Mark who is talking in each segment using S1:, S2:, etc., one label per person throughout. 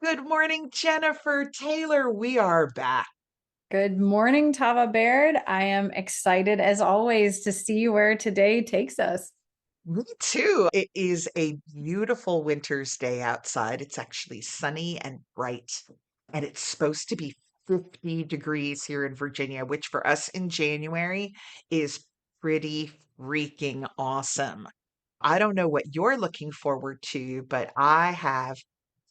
S1: Good morning, Jennifer Taylor. We are back.
S2: Good morning, Tava Baird. I am excited as always to see where today takes us.
S1: Me too. It is a beautiful winter's day outside. It's actually sunny and bright, and it's supposed to be 50 degrees here in Virginia, which for us in January is pretty freaking awesome. I don't know what you're looking forward to, but I have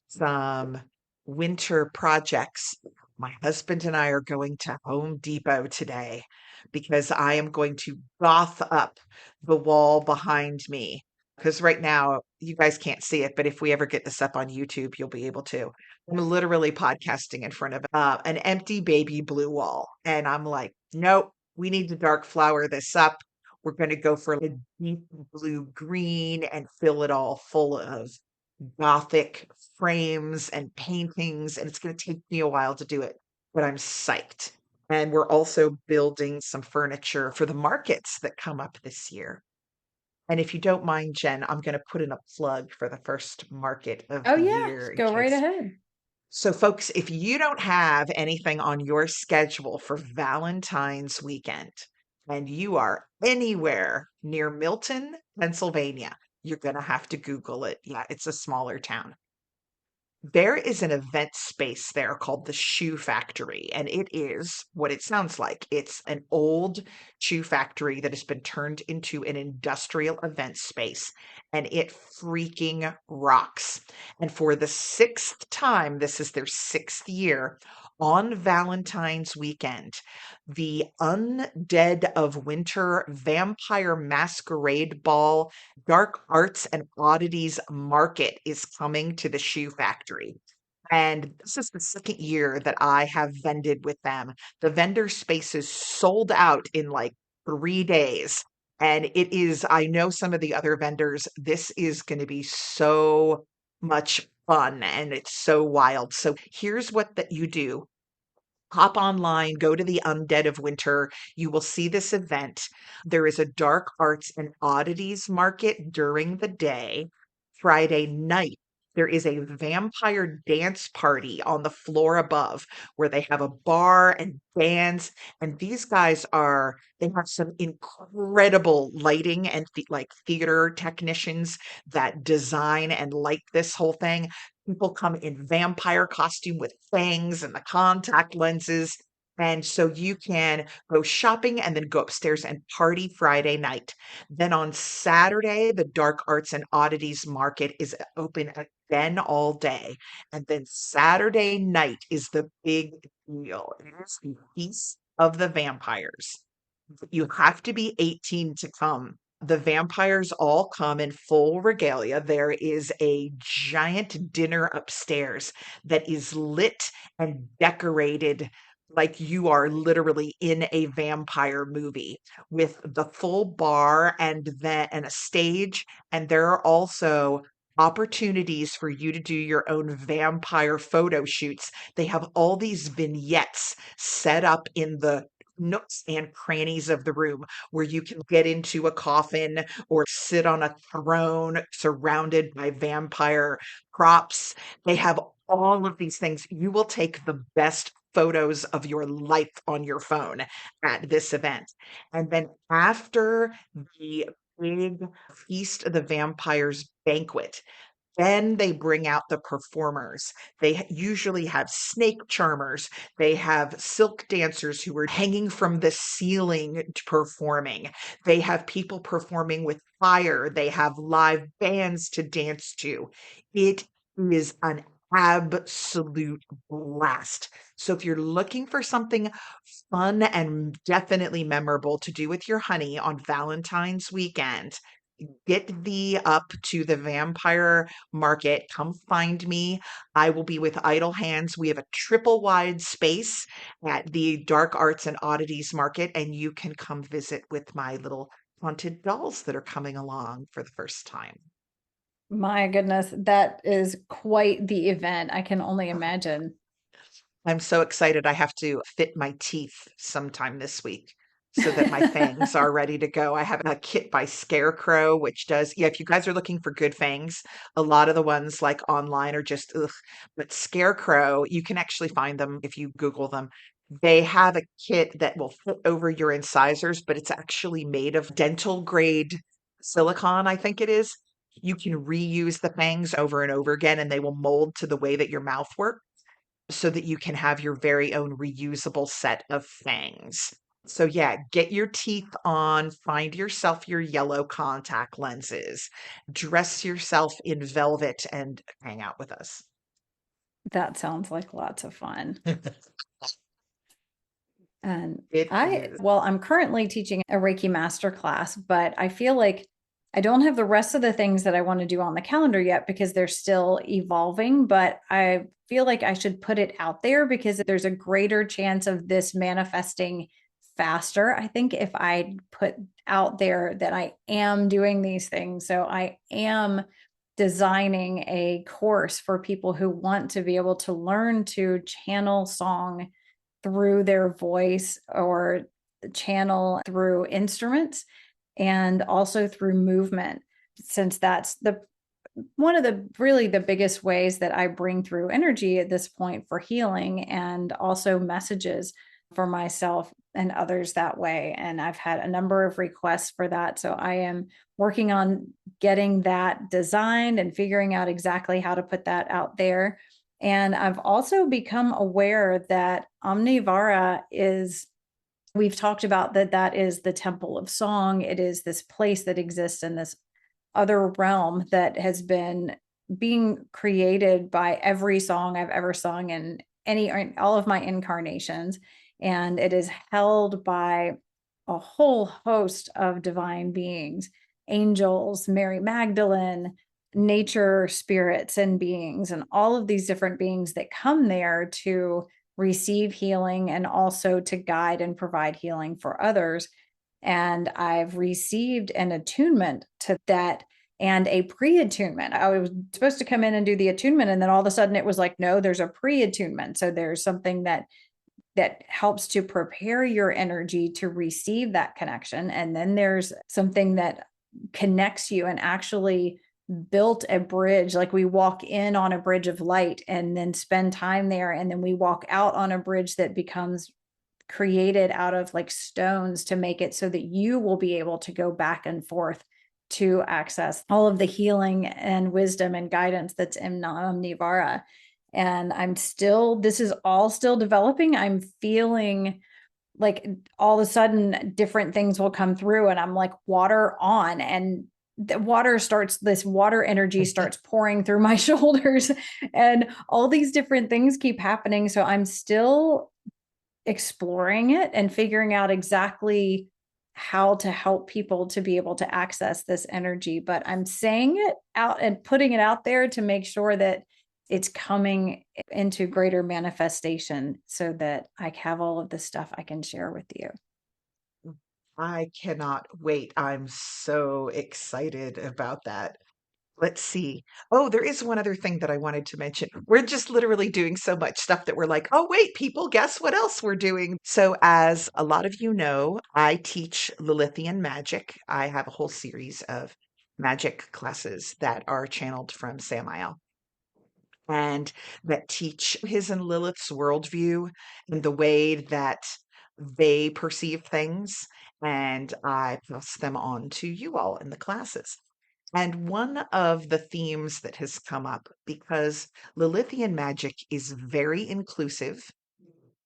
S1: some winter projects. My husband and I are going to Home Depot today because I am going to goth up the wall behind me. Because right now, you guys can't see it, but if we ever get this up on YouTube, you'll be able to. I'm literally podcasting in front of an empty baby blue wall. And I'm like, nope, we need to dark flower this up. We're going to go for a deep blue green and fill it all full of gothic frames and paintings, and it's going to take me a while to do it, but I'm psyched. And we're also building some furniture for the markets that come up this year. And if you don't mind, Jen, I'm going to put in a plug for the first market of
S2: Oh,
S1: the
S2: yeah,
S1: year in
S2: go right
S1: case.
S2: ahead.
S1: So, folks, if you don't have anything on your schedule for Valentine's weekend and you are anywhere near Milton, Pennsylvania, you're going to have to Google it. Yeah, it's a smaller town. There is an event space there called the Shoe Factory, and it is what it sounds like. It's an old shoe factory that has been turned into an industrial event space, and it freaking rocks. And for the sixth time, this is their sixth year, on Valentine's weekend, the Undead of Winter Vampire Masquerade Ball Dark Arts and Oddities Market is coming to the Shoe Factory. And this is the second year that I have vended with them. The vendor space is sold out in like 3 days. And it is, I know some of the other vendors, this is going to be so much fun and it's so wild. So here's what that you do. Hop online, go to the Undead of Winter. You will see this event. There is a dark arts and oddities market during the day. Friday night, there is a vampire dance party on the floor above where they have a bar and bands. And these guys are, they have some incredible lighting and like theater technicians that design and light this whole thing. People come in vampire costume with fangs and the contact lenses. And so you can go shopping and then go upstairs and party Friday night. Then on Saturday, the Dark Arts and Oddities Market is open again all day. And then Saturday night is the big deal. It is the Feast of the Vampires. You have to be 18 to come. The vampires all come in full regalia. There is a giant dinner upstairs that is lit and decorated like you are literally in a vampire movie with the full bar and a stage. And there are also opportunities for you to do your own vampire photo shoots. They have all these vignettes set up in the nooks and crannies of the room where you can get into a coffin or sit on a throne surrounded by vampire props. They have all of these things. You will take the best photos of your life on your phone at this event. And then after the big Feast of the Vampires banquet, then they bring out the performers. They usually have snake charmers. They have silk dancers who are hanging from the ceiling performing. They have people performing with fire. They have live bands to dance to. It is an absolute blast. So if you're looking for something fun and definitely memorable to do with your honey on Valentine's weekend, get thee up to the vampire market. Come find me. I will be with Idle Hands. We have a triple wide space at the Dark Arts and Oddities Market, and you can come visit with my little haunted dolls that are coming along for the first time.
S2: My goodness, that is quite the event. I can only
S1: Oh,
S2: imagine.
S1: I'm so excited. I have to fit my teeth sometime this week. so that my fangs are ready to go. I have a kit by Scarecrow, which does, yeah, if you guys are looking for good fangs, a lot of the ones like online are just, ugh. But Scarecrow, you can actually find them if you Google them. They have a kit that will fit over your incisors, but it's actually made of dental grade silicone, I think it is. You can reuse the fangs over and over again, and they will mold to the way that your mouth works so that you can have your very own reusable set of fangs. So, yeah, get your teeth on, find yourself your yellow contact lenses, dress yourself in velvet, and hang out with us.
S2: That sounds like lots of fun. And
S1: It is.
S2: I'm currently teaching a Reiki master class, but I feel like I don't have the rest of the things that I want to do on the calendar yet because they're still evolving. But I feel like I should put it out there because there's a greater chance of this manifesting faster. I think if I put out there that I am doing these things, so I am designing a course for people who want to be able to learn to channel song through their voice or channel through instruments and also through movement, since that's the one of the really the biggest ways that I bring through energy at this point for healing and also messages for myself and others that way. And I've had a number of requests for that. So I am working on getting that designed and figuring out exactly how to put that out there. And I've also become aware that Omnivara is, we've talked about that that is the temple of song. It is this place that exists in this other realm that has been being created by every song I've ever sung in all of my incarnations. And it is held by a whole host of divine beings, angels, Mary Magdalene, nature spirits and beings, and all of these different beings that come there to receive healing and also to guide and provide healing for others. And I've received an attunement to that and a pre-attunement. I was supposed to come in and do the attunement, and then all of a sudden it was like, no, there's a pre-attunement. So there's something that helps to prepare your energy to receive that connection. And then there's something that connects you and actually built a bridge. Like we walk in on a bridge of light and then spend time there. And then we walk out on a bridge that becomes created out of like stones to make it so that you will be able to go back and forth to access all of the healing and wisdom and guidance that's in Omnivara. And this is all still developing. I'm feeling like all of a sudden different things will come through and I'm like water on, and this water energy starts pouring through my shoulders and all these different things keep happening. So I'm still exploring it and figuring out exactly how to help people to be able to access this energy. But I'm saying it out and putting it out there to make sure that it's coming into greater manifestation so that I have all of the stuff I can share with you.
S1: I cannot wait. I'm so excited about that. Let's see. Oh, there is one other thing that I wanted to mention. We're just literally doing so much stuff that we're like, oh, wait, people, guess what else we're doing? So, as a lot of you know, I teach Lilithian magic. I have a whole series of magic classes that are channeled from Samael and that teach his and Lilith's worldview and the way that they perceive things. And I pass them on to you all in the classes. And one of the themes that has come up, because Lilithian magic is very inclusive,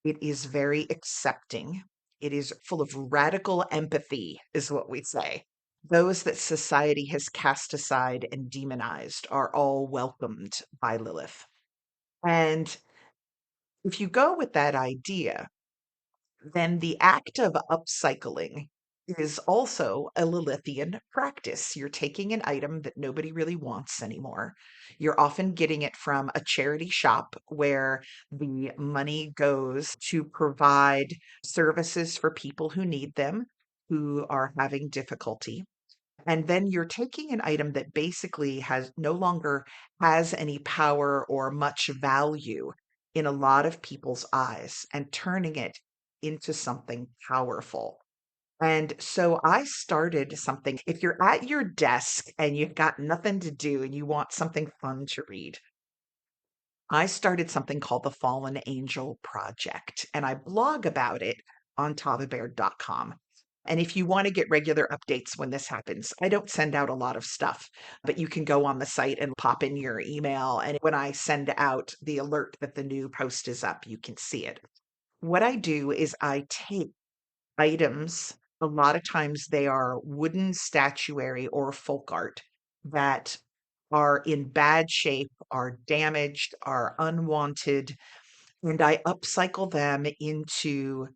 S1: it is very accepting, it is full of radical empathy, is what we say. Those that society has cast aside and demonized are all welcomed by Lilith. And if you go with that idea, then the act of upcycling is also a Lilithian practice. You're taking an item that nobody really wants anymore. You're often getting it from a charity shop where the money goes to provide services for people who need them, who are having difficulty. And then you're taking an item that basically has no longer has any power or much value in a lot of people's eyes and turning it into something powerful. And so I started something. If you're at your desk and you've got nothing to do and you want something fun to read, I started something called the Fallen Angel Project, and I blog about it on tavabaird.com. And if you want to get regular updates when this happens, I don't send out a lot of stuff, but you can go on the site and pop in your email. And when I send out the alert that the new post is up, you can see it. What I do is I take items, a lot of times they are wooden statuary or folk art that are in bad shape, are damaged, are unwanted, and I upcycle them into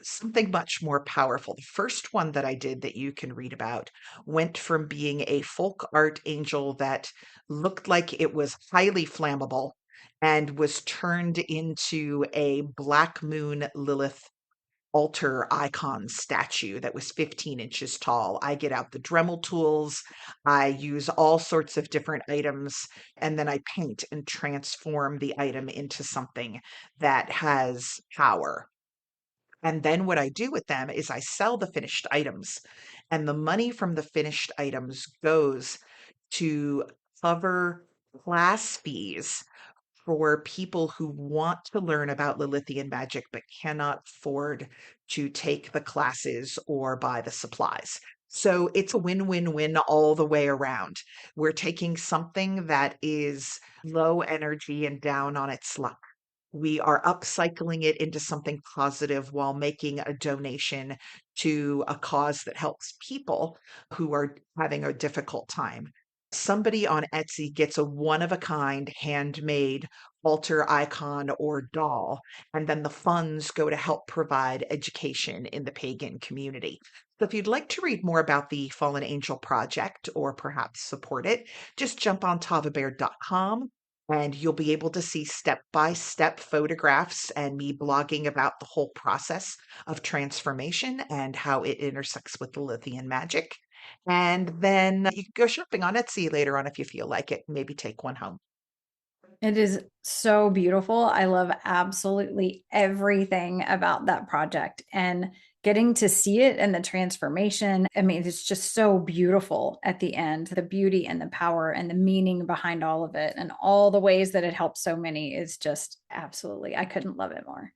S1: something much more powerful. The first one that I did that you can read about went from being a folk art angel that looked like it was highly flammable and was turned into a black moon Lilith altar icon statue that was 15 inches tall. I get out the Dremel tools, I use all sorts of different items, and then I paint and transform the item into something that has power. And then what I do with them is I sell the finished items, and the money from the finished items goes to cover class fees for people who want to learn about Lilithian magic but cannot afford to take the classes or buy the supplies. So it's a win win win all the way around. We're taking something that is low energy and down on its luck. We are upcycling it into something positive while making a donation to a cause that helps people who are having a difficult time. Somebody on Etsy gets a one of a kind handmade altar icon or doll, and then the funds go to help provide education in the pagan community. So if you'd like to read more about the Fallen Angel Project or perhaps support it, just jump on tavabaird.com and you'll be able to see step by step photographs and me blogging about the whole process of transformation and how it intersects with the Lithian magic. And then you can go shopping on Etsy later on if you feel like it, maybe take one home.
S2: It is so beautiful. I love absolutely everything about that project and getting to see it and the transformation. I mean, it's just so beautiful at the end. The beauty and the power and the meaning behind all of it and all the ways that it helps so many is just absolutely, I couldn't love it more.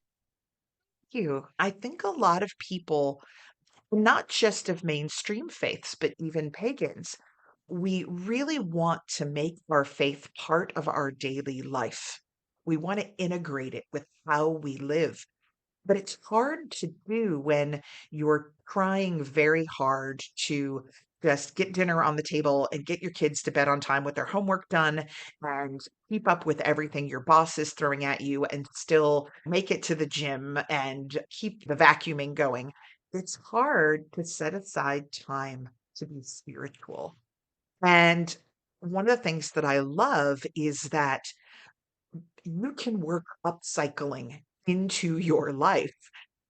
S1: You. I think a lot of people, not just of mainstream faiths, but even pagans, we really want to make our faith part of our daily life. We want to integrate it with how we live. But it's hard to do when you're trying very hard to just get dinner on the table and get your kids to bed on time with their homework done and keep up with everything your boss is throwing at you and still make it to the gym and keep the vacuuming going. It's hard to set aside time to be spiritual. And one of the things that I love is that you can work upcycling into your life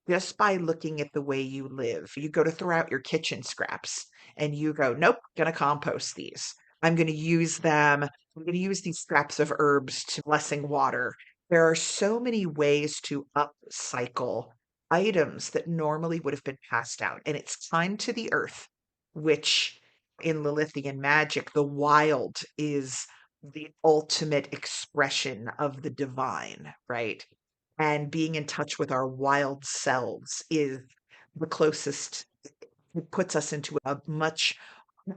S1: just by looking at the way you live. You go to throw out your kitchen scraps and you go, nope, gonna compost these. I'm gonna use them. I'm gonna use these scraps of herbs to blessing water. There are so many ways to upcycle items that normally would have been passed out. And it's kind to the earth, which in Lilithian magic, the wild is the ultimate expression of the divine, right? And being in touch with our wild selves is the closest, it puts us into a much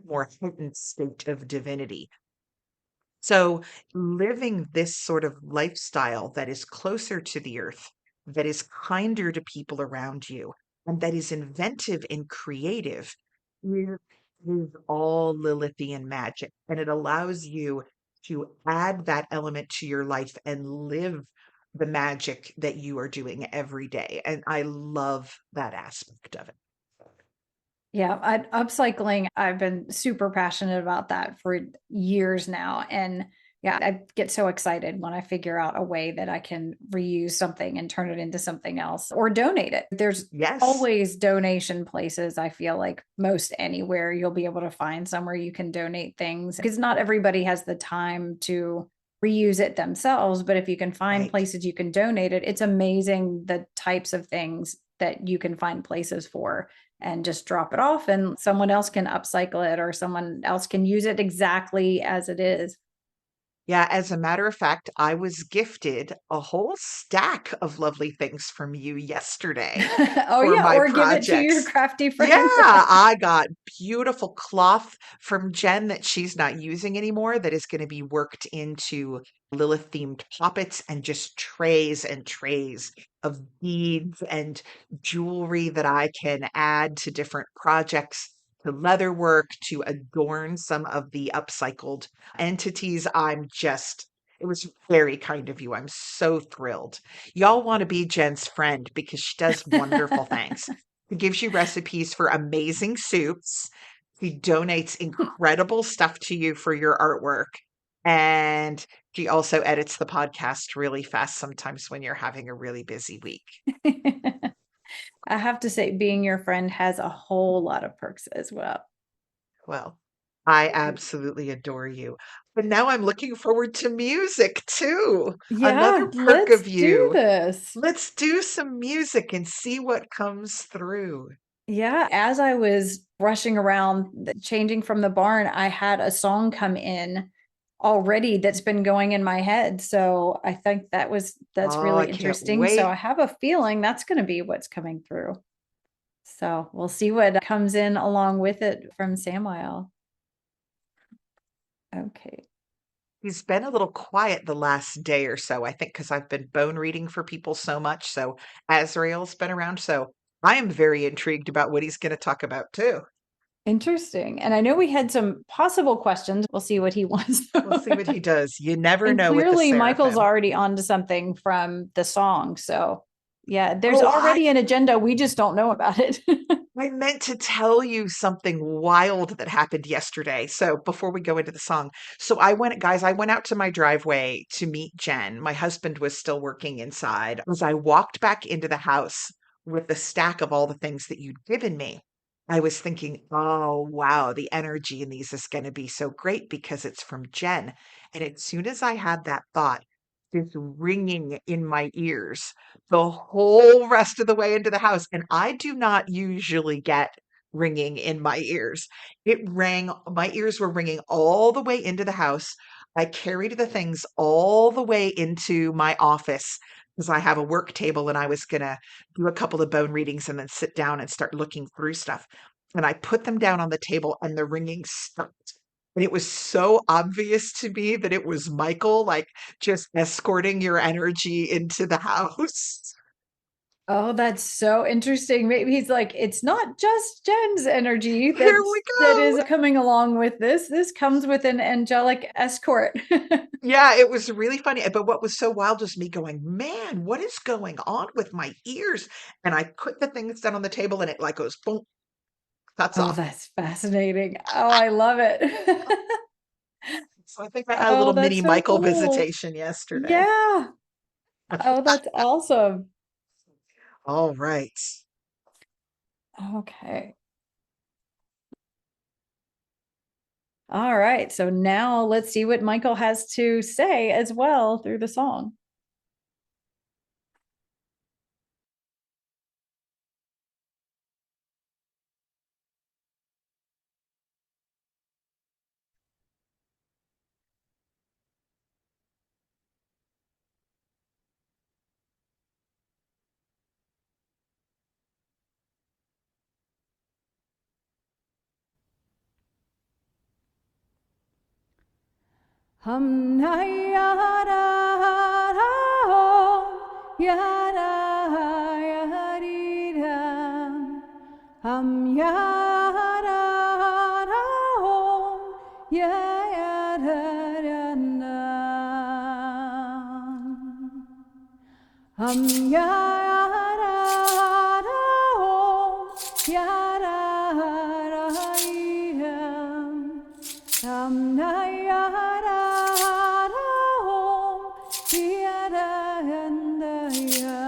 S1: more heightened state of divinity. So, living this sort of lifestyle that is closer to the earth, that is kinder to people around you, and that is inventive and creative is, is all Lilithian magic. And it allows you to add that element to your life and live the magic that you are doing every day. And I love that aspect of it.
S2: Yeah, upcycling, I've been super passionate about that for years now. And yeah, I get so excited when I figure out a way that I can reuse something and turn it into something else or donate it. There's
S1: Yes,
S2: always donation places. I feel like most anywhere you'll be able to find somewhere you can donate things because not everybody has the time to reuse it themselves. But if you can find
S1: right.
S2: places you can donate it, it's amazing the types of things that you can find places for and just drop it off, and someone else can upcycle it or someone else can use it exactly as it is.
S1: Yeah, as a matter of fact, I was gifted a whole stack of lovely things from you yesterday
S2: Oh
S1: for
S2: yeah,
S1: my
S2: or give it to your
S1: projects.
S2: crafty
S1: Yeah,
S2: friend.
S1: I got beautiful cloth from Jen that she's not using anymore that is going to be worked into Lilith themed poppets and just trays and trays of beads and jewelry that I can add to different projects, to leatherwork, to adorn some of the upcycled entities. It was very kind of you. I'm so thrilled. Y'all want to be Jen's friend because she does wonderful things. She gives you recipes for amazing soups. She donates incredible stuff to you for your artwork. And she also edits the podcast really fast sometimes when you're having a really busy week.
S2: I have to say, being your friend has a whole lot of perks as well.
S1: Well, I absolutely adore you. But now I'm looking forward to music too.
S2: Yeah,
S1: Another perk
S2: let's
S1: of
S2: do
S1: you.
S2: this.
S1: Let's do some music and see what comes through.
S2: Yeah, as I was rushing around changing from the barn, I had a song come in already that's been going in my head. So I think that's
S1: Oh, I
S2: really
S1: can't
S2: interesting. So
S1: wait.
S2: I have a feeling that's going to be what's coming through. So we'll see what comes in along with it from Samael. Okay.
S1: He's been a little quiet the last day or so, I think, because I've been bone reading for people so much. So Azrael's been around. So I am very intrigued about what he's going to talk about too.
S2: Interesting. And I know we had some possible questions. We'll see what he wants.
S1: We'll see what he does. You never
S2: And
S1: know with the
S2: clearly, Michael's
S1: seraphim.
S2: already onto something from the song. So, yeah, there's
S1: Oh,
S2: already an agenda. We just don't know about it.
S1: I meant to tell you something wild that happened yesterday. So before we go into the song, I went out to my driveway to meet Jen. My husband was still working inside. As I walked back into the house with the stack of all the things that you'd given me, I was thinking, oh, wow, the energy in these is going to be so great because it's from Jen. And as soon as I had that thought, this ringing in my ears the whole rest of the way into the house. And I do not usually get ringing in my ears. It rang, my ears were ringing all the way into the house. I carried the things all the way into my office because I have a work table and I was going to do a couple of bone readings and then sit down and start looking through stuff. And I put them down on the table and the ringing stopped. And it was so obvious to me that it was Michael, like just escorting your energy into the house.
S2: Oh, that's so interesting. Maybe he's like, it's not just Jen's energy
S1: Here we
S2: that
S1: go.
S2: is coming along with this. This comes with an angelic escort.
S1: Yeah, it was really funny. But what was so wild was me going, man, what is going on with my ears? And I put the things down on the table and it like goes boom, cuts
S2: Oh,
S1: off.
S2: that's fascinating. Oh, I love it.
S1: So I think I had a
S2: Oh,
S1: little
S2: that's
S1: mini
S2: so
S1: Michael
S2: cool.
S1: visitation yesterday.
S2: Yeah. Oh, that's awesome.
S1: All right.
S2: Okay. All right. So now let's see what Michael has to say as well through the song. Hum na ya ra ra hum ya ra ya ri ra hum ya ra ra hum ya ra ra na hum ya ra ra hum ya ra ra ri hum na ya ra ra hum ya ra na ya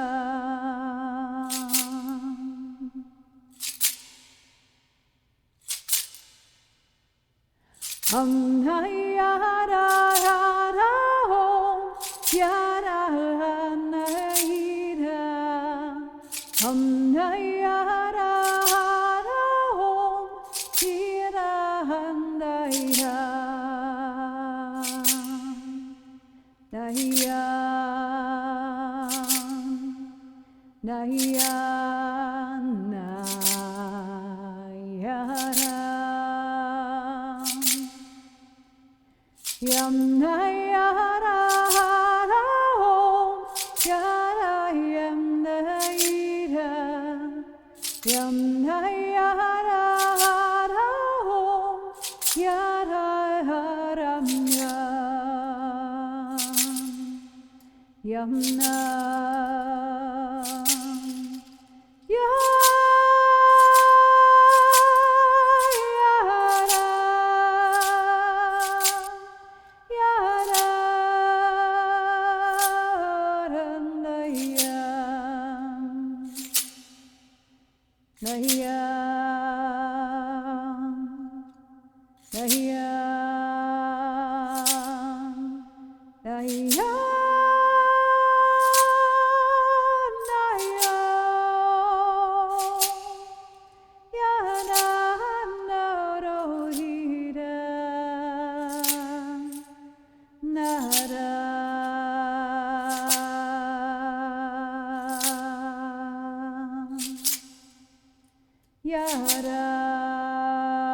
S2: hum na ya ra ra hum ya ra na hum na ya ra Nahiyan, nahiyan, nayaran. Yam nayara om, yara yam nayra. Yam nayara om, yara haram yam. Yamna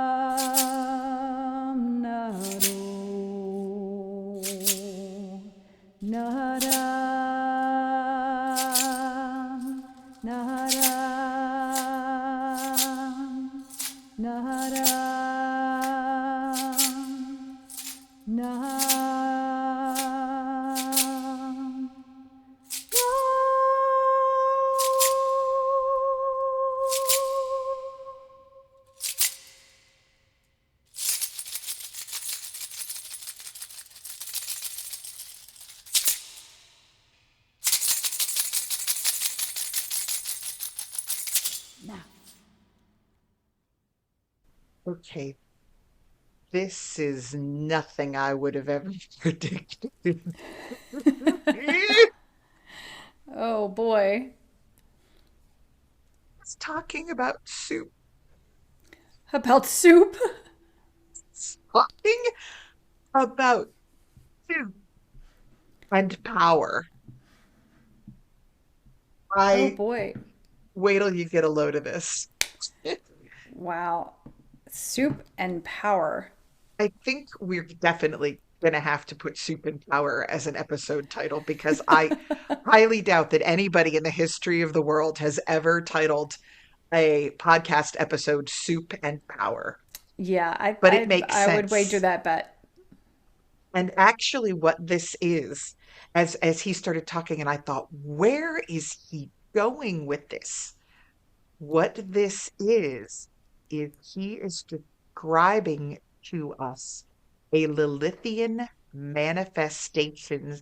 S2: Yaram Naro Naram Naram Naram Naram. Now,
S1: Okay, this is nothing I would have ever predicted.
S2: oh boy.
S1: It's talking about soup.
S2: About soup?
S1: It's talking about soup and power.
S2: Oh
S1: I
S2: boy.
S1: wait till you get a load of this.
S2: Wow. Soup and power.
S1: I think we're definitely going to have to put soup and power as an episode title because I highly doubt that anybody in the history of the world has ever titled a podcast episode Soup and Power.
S2: Yeah, I,
S1: But it
S2: I
S1: makes
S2: I would wager
S1: sense.
S2: that bet.
S1: And actually, what this is, as he started talking, and I thought, where is he going with this? What this is he is describing to us a Lilithian manifestation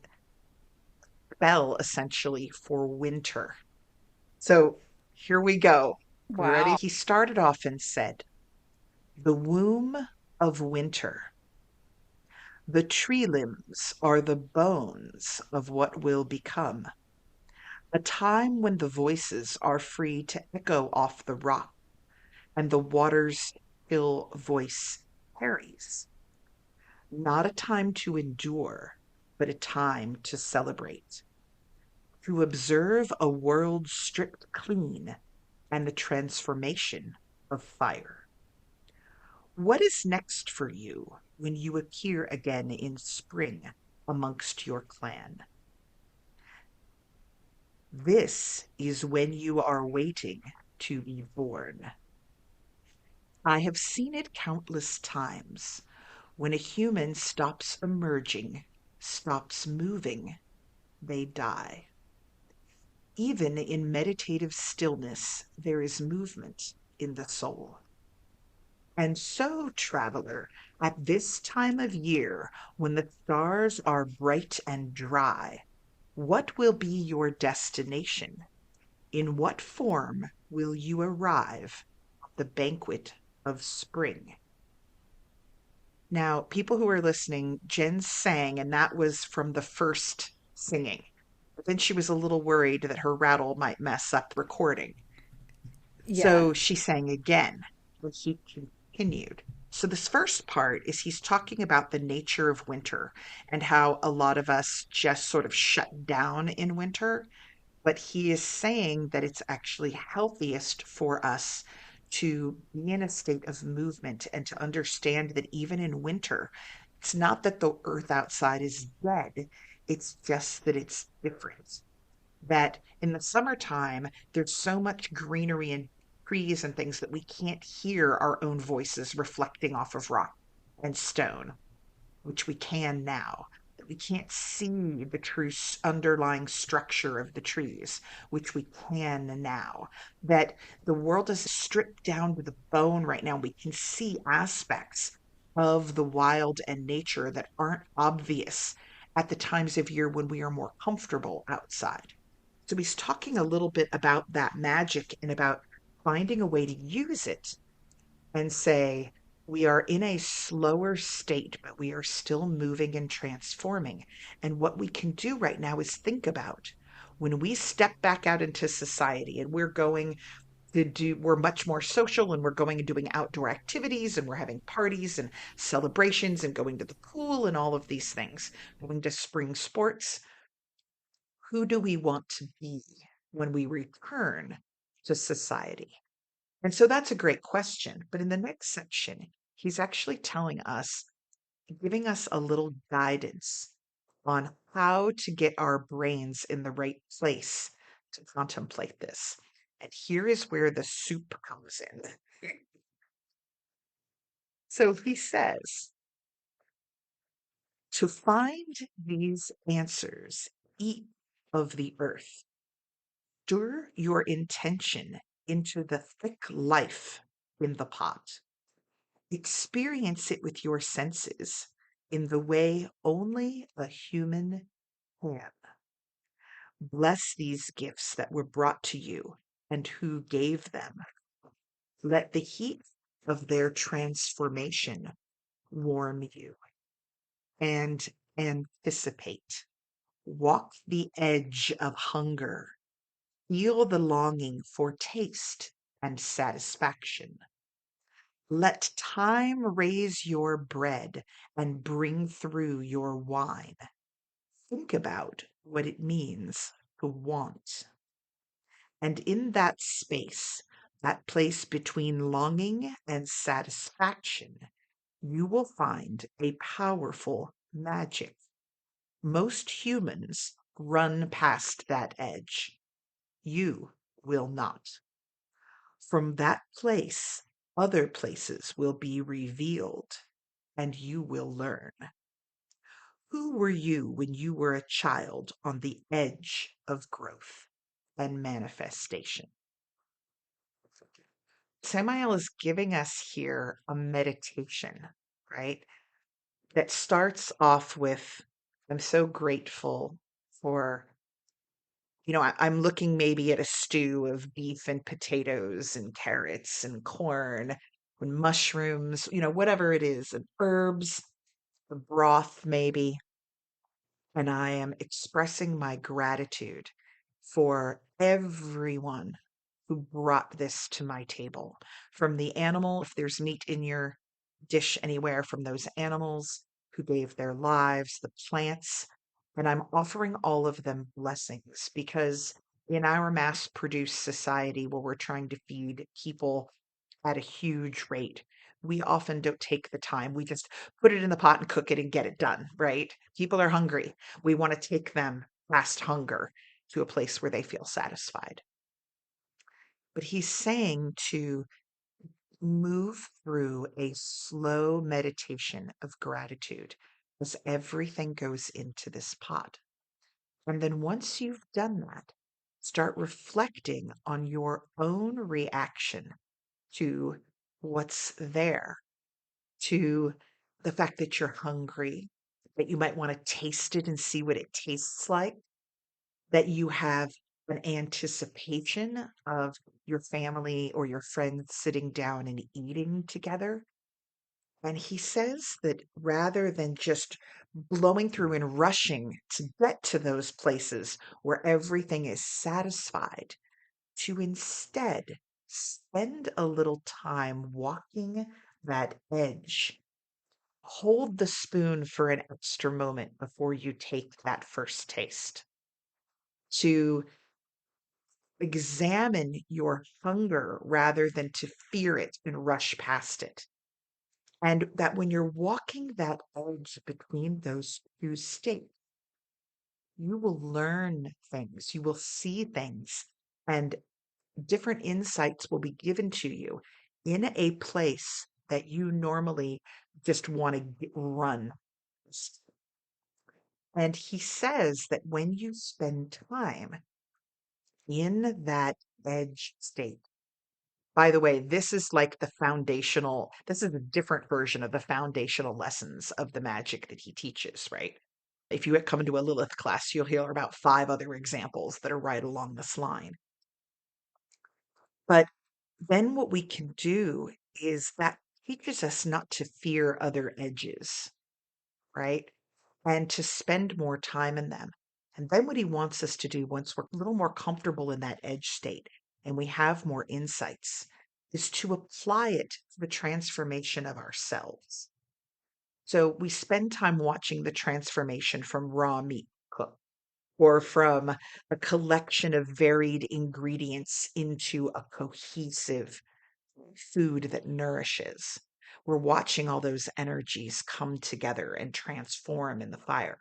S1: spell, essentially, for winter. So here we go. Are you ready?
S2: Wow.
S1: He started off and said, the womb of winter. The tree limbs are the bones of what will become. A time when the voices are free to echo off the rock and the water's still voice carries. Not a time to endure, but a time to celebrate, to observe a world stripped clean and the transformation of fire. What is next for you when you appear again in spring amongst your clan? This is when you are waiting to be born. I have seen it countless times when a human stops emerging, stops moving, they die. Even in meditative stillness, there is movement in the soul. And so, traveler, at this time of year, when the stars are bright and dry, what will be your destination? In what form will you arrive at the banquet of spring? Now, people who are listening, Jen sang, and that was from the first singing. But then she was a little worried that her rattle might mess up recording.
S2: Yeah.
S1: So she sang again, and he continued. So, this first part is he's talking about the nature of winter and how a lot of us just sort of shut down in winter. But he is saying that it's actually healthiest for us to be in a state of movement and to understand that even in winter, it's not that the earth outside is dead, it's just that it's different. That in the summertime, there's so much greenery and trees and things that we can't hear our own voices reflecting off of rock and stone, which we can now. That we can't see the true underlying structure of the trees, which we can now. That the world is stripped down to the bone right now. We can see aspects of the wild and nature that aren't obvious at the times of year when we are more comfortable outside. So he's talking a little bit about that magic and about finding a way to use it and say, we are in a slower state, but we are still moving and transforming. And what we can do right now is think about when we step back out into society and we're much more social and we're going and doing outdoor activities and we're having parties and celebrations and going to the pool and all of these things, going to spring sports. Who do we want to be when we return to society? And so that's a great question. But in the next section, he's actually telling us, giving us a little guidance on how to get our brains in the right place to contemplate this. And here is where the soup comes in. So he says, to find these answers, eat of the earth, stir your intention into the thick life in the pot. Experience it with your senses in the way only a human can. Bless these gifts that were brought to you and who gave them. Let the heat of their transformation warm you and anticipate. Walk the edge of hunger. Feel the longing for taste and satisfaction. Let time raise your bread and bring through your wine. Think about what it means to want. And in that space, that place between longing and satisfaction, you will find a powerful magic. Most humans run past that edge. You will not. From that place, other places will be revealed, and you will learn. Who were you when you were a child on the edge of growth and manifestation? Samael is giving us here a meditation, right? That starts off with, I'm so grateful for, I'm looking maybe at a stew of beef and potatoes and carrots and corn and mushrooms, whatever it is, and herbs, the broth maybe. And I am expressing my gratitude for everyone who brought this to my table. From the animal, if there's meat in your dish anywhere, from those animals who gave their lives, the plants. And I'm offering all of them blessings because in our mass produced society where we're trying to feed people at a huge rate. We often don't take the time. We just put it in the pot and cook it and get it done, right? People are hungry. We want to take them past hunger to a place where they feel satisfied. But he's saying to move through a slow meditation of gratitude as everything goes into this pot. And then once you've done that, start reflecting on your own reaction to what's there, to the fact that you're hungry, that you might want to taste it and see what it tastes like, that you have an anticipation of your family or your friends sitting down and eating together. And he says that rather than just blowing through and rushing to get to those places where everything is satisfied, to instead spend a little time walking that edge. Hold the spoon for an extra moment before you take that first taste. To examine your hunger rather than to fear it and rush past it. And that when you're walking that edge between those two states, you will learn things, you will see things, and different insights will be given to you in a place that you normally just want to run. And he says that when you spend time in that edge state, by the way, this is like the foundational, this is a different version of the foundational lessons of the magic that he teaches, right? If you come into a Lilith class, you'll hear about 5 other examples that are right along this line. But then what we can do is that teaches us not to fear other edges, right? And to spend more time in them. And then what he wants us to do once we're a little more comfortable in that edge state and we have more insights is to apply it to the transformation of ourselves. So we spend time watching the transformation from raw meat cooked or from a collection of varied ingredients into a cohesive food that nourishes. We're watching all those energies come together and transform in the fire.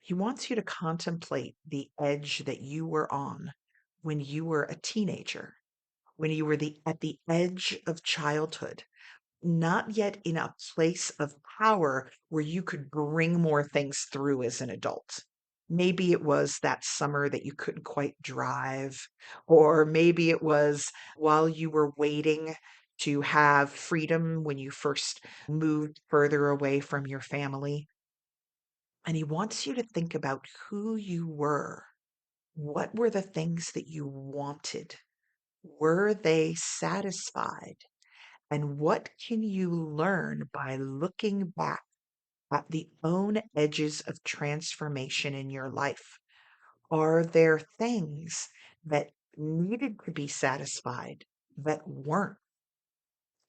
S1: He wants you to contemplate the edge that you were on when you were a teenager, when you were at the edge of childhood, not yet in a place of power where you could bring more things through as an adult. Maybe it was that summer that you couldn't quite drive, or maybe it was while you were waiting to have freedom when you first moved further away from your family. And he wants you to think about who you were. What were the things that you wanted? Were they satisfied? And what can you learn by looking back at the own edges of transformation in your life? Are there things that needed to be satisfied that weren't?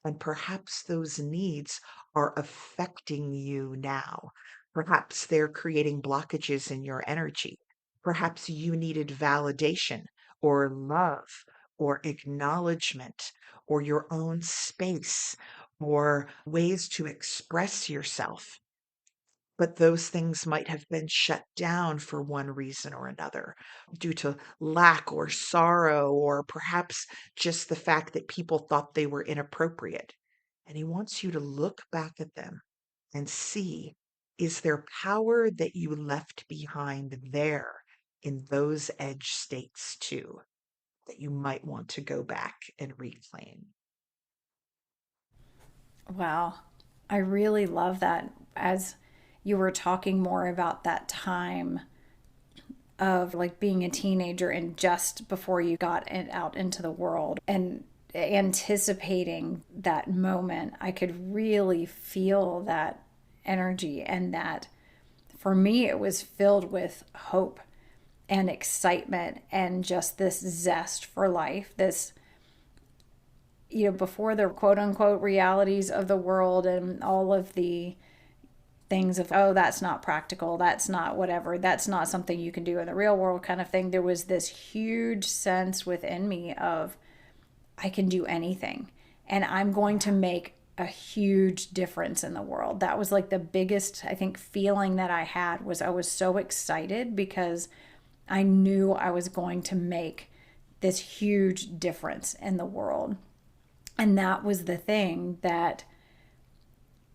S1: And perhaps those needs are affecting you now. Perhaps they're creating blockages in your energy. Perhaps you needed validation or love or acknowledgement or your own space or ways to express yourself. But those things might have been shut down for one reason or another, due to lack or sorrow, or perhaps just the fact that people thought they were inappropriate. And he wants you to look back at them and see, is there power that you left behind there in those edge states too, that you might want to go back and reclaim?
S2: Wow. I really love that. As you were talking more about that time of like being a teenager and just before you got out into the world and anticipating that moment, I could really feel that energy. And that for me, it was filled with hope and excitement and just this zest for life. This, before the quote unquote realities of the world and all of the things of, oh, that's not practical, that's not whatever, that's not something you can do in the real world kind of thing, there was this huge sense within me of, I can do anything and I'm going to make a huge difference in the world. That was like the biggest, I think, feeling that I had. Was I was so excited because I knew I was going to make this huge difference in the world. And that was the thing that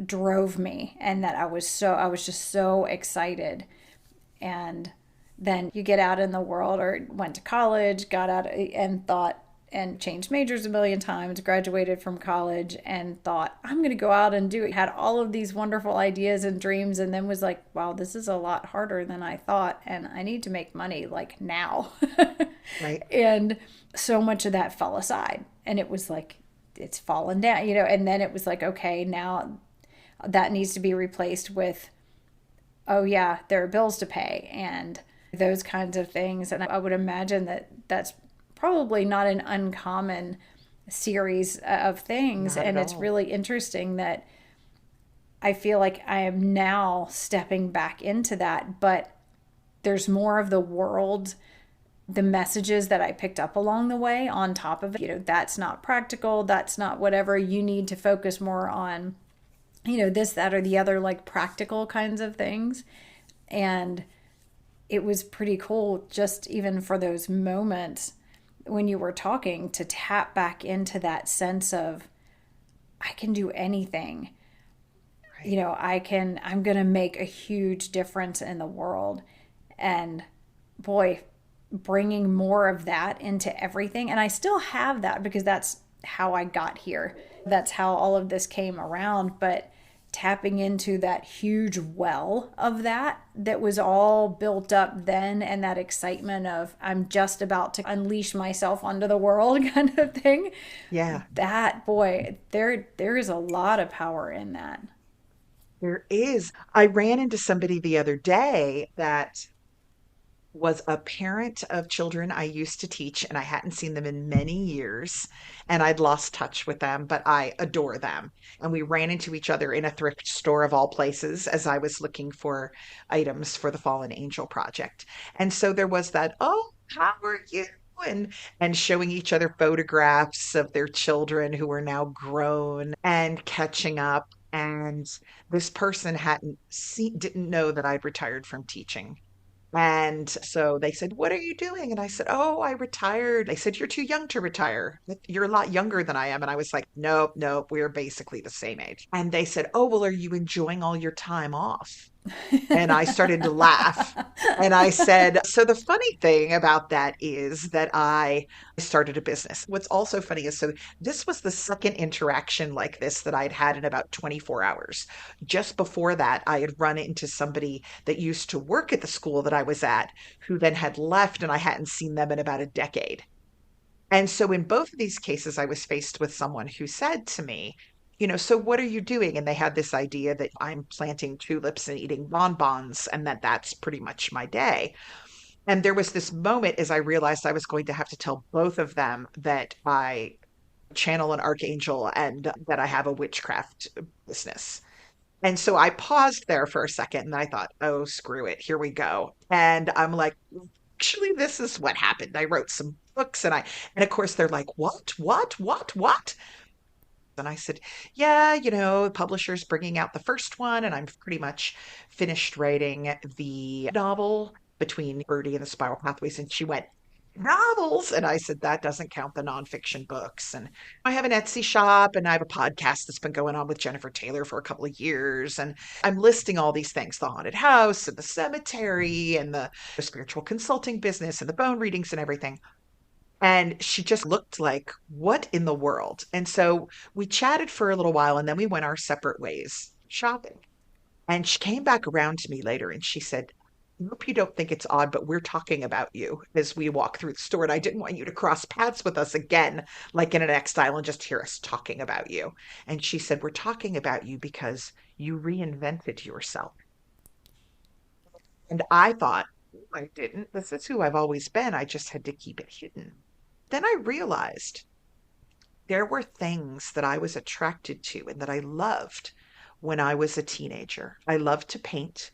S2: drove me, and that I was just so excited. And then you get out in the world, or went to college, got out and thought, and changed majors a million times, graduated from college and thought, I'm going to go out and do it. Had all of these wonderful ideas and dreams, and then was like, wow, this is a lot harder than I thought. And I need to make money like now.
S1: Right.
S2: And so much of that fell aside. And it was like, it's fallen down, and then it was like, okay, now that needs to be replaced with, oh yeah, there are bills to pay and those kinds of things. And I would imagine that that's probably not an uncommon series of things.
S1: Not at
S2: And it's
S1: all.
S2: really interesting that I feel like I am now stepping back into that, but there's more of the world, the messages that I picked up along the way on top of it. That's not practical, that's not whatever. You need to focus more on, this, that, or the other, like practical kinds of things. And it was pretty cool, just even for those moments when you were talking, to tap back into that sense of I can do anything.
S1: Right.
S2: I'm going to make a huge difference in the world. And boy, bringing more of that into everything. And I still have that because that's how I got here. That's how all of this came around. But tapping into that huge well of that was all built up then, and that excitement of I'm just about to unleash myself onto the world kind of thing.
S1: Yeah,
S2: That, boy, there is a lot of power in that.
S1: there is. I ran into somebody the other day that was a parent of children I used to teach, and I hadn't seen them in many years, and I'd lost touch with them, but I adore them. And we ran into each other in a thrift store of all places as I was looking for items for the Fallen Angel project. And so there was that, oh, how are you? And showing each other photographs of their children who were now grown and catching up. And this person hadn't seen, didn't know that I'd retired from teaching. And so they said, "What are you doing?" And I said, "Oh, I retired." They said, "You're too young to retire. You're a lot younger than I am." And I was like, "Nope, nope, we're basically the same age." And they said, "Oh, well, are you enjoying all your time off?" And I started to laugh. And I said, so the funny thing about that is that I started a business. What's also funny is so this was the second interaction like this that I'd had in about 24 hours. Just before that, I had run into somebody that used to work at the school that I was at, who then had left, and I hadn't seen them in about a decade. And so in both of these cases, I was faced with someone who said to me, so what are you doing? And they had this idea that I'm planting tulips and eating bonbons and that that's pretty much my day. And there was this moment as I realized I was going to have to tell both of them that I channel an archangel and that I have a witchcraft business. And so I paused there for a second and I thought, oh, screw it. Here we go. And I'm like, actually, this is what happened. I wrote some books and of course they're like, what? And I said, yeah, the publisher's bringing out the first one, and I'm pretty much finished writing the novel between Birdie and the Spiral Pathways. And she went, novels? And I said, that doesn't count the nonfiction books. And I have an Etsy shop and I have a podcast that's been going on with Jennifer Taylor for a couple of years. And I'm listing all these things, the haunted house and the cemetery and the spiritual consulting business and the bone readings and everything. And she just looked like, what in the world? And so we chatted for a little while and then we went our separate ways shopping. And she came back around to me later and she said, I hope you don't think it's odd, but we're talking about you as we walk through the store. And I didn't want you to cross paths with us again, like in an next aisle, and just hear us talking about you. And she said, we're talking about you because you reinvented yourself. And I thought, "Oh, I didn't. This is who I've always been. I just had to keep it hidden." Then I realized there were things that I was attracted to and that I loved when I was a teenager. I loved to paint,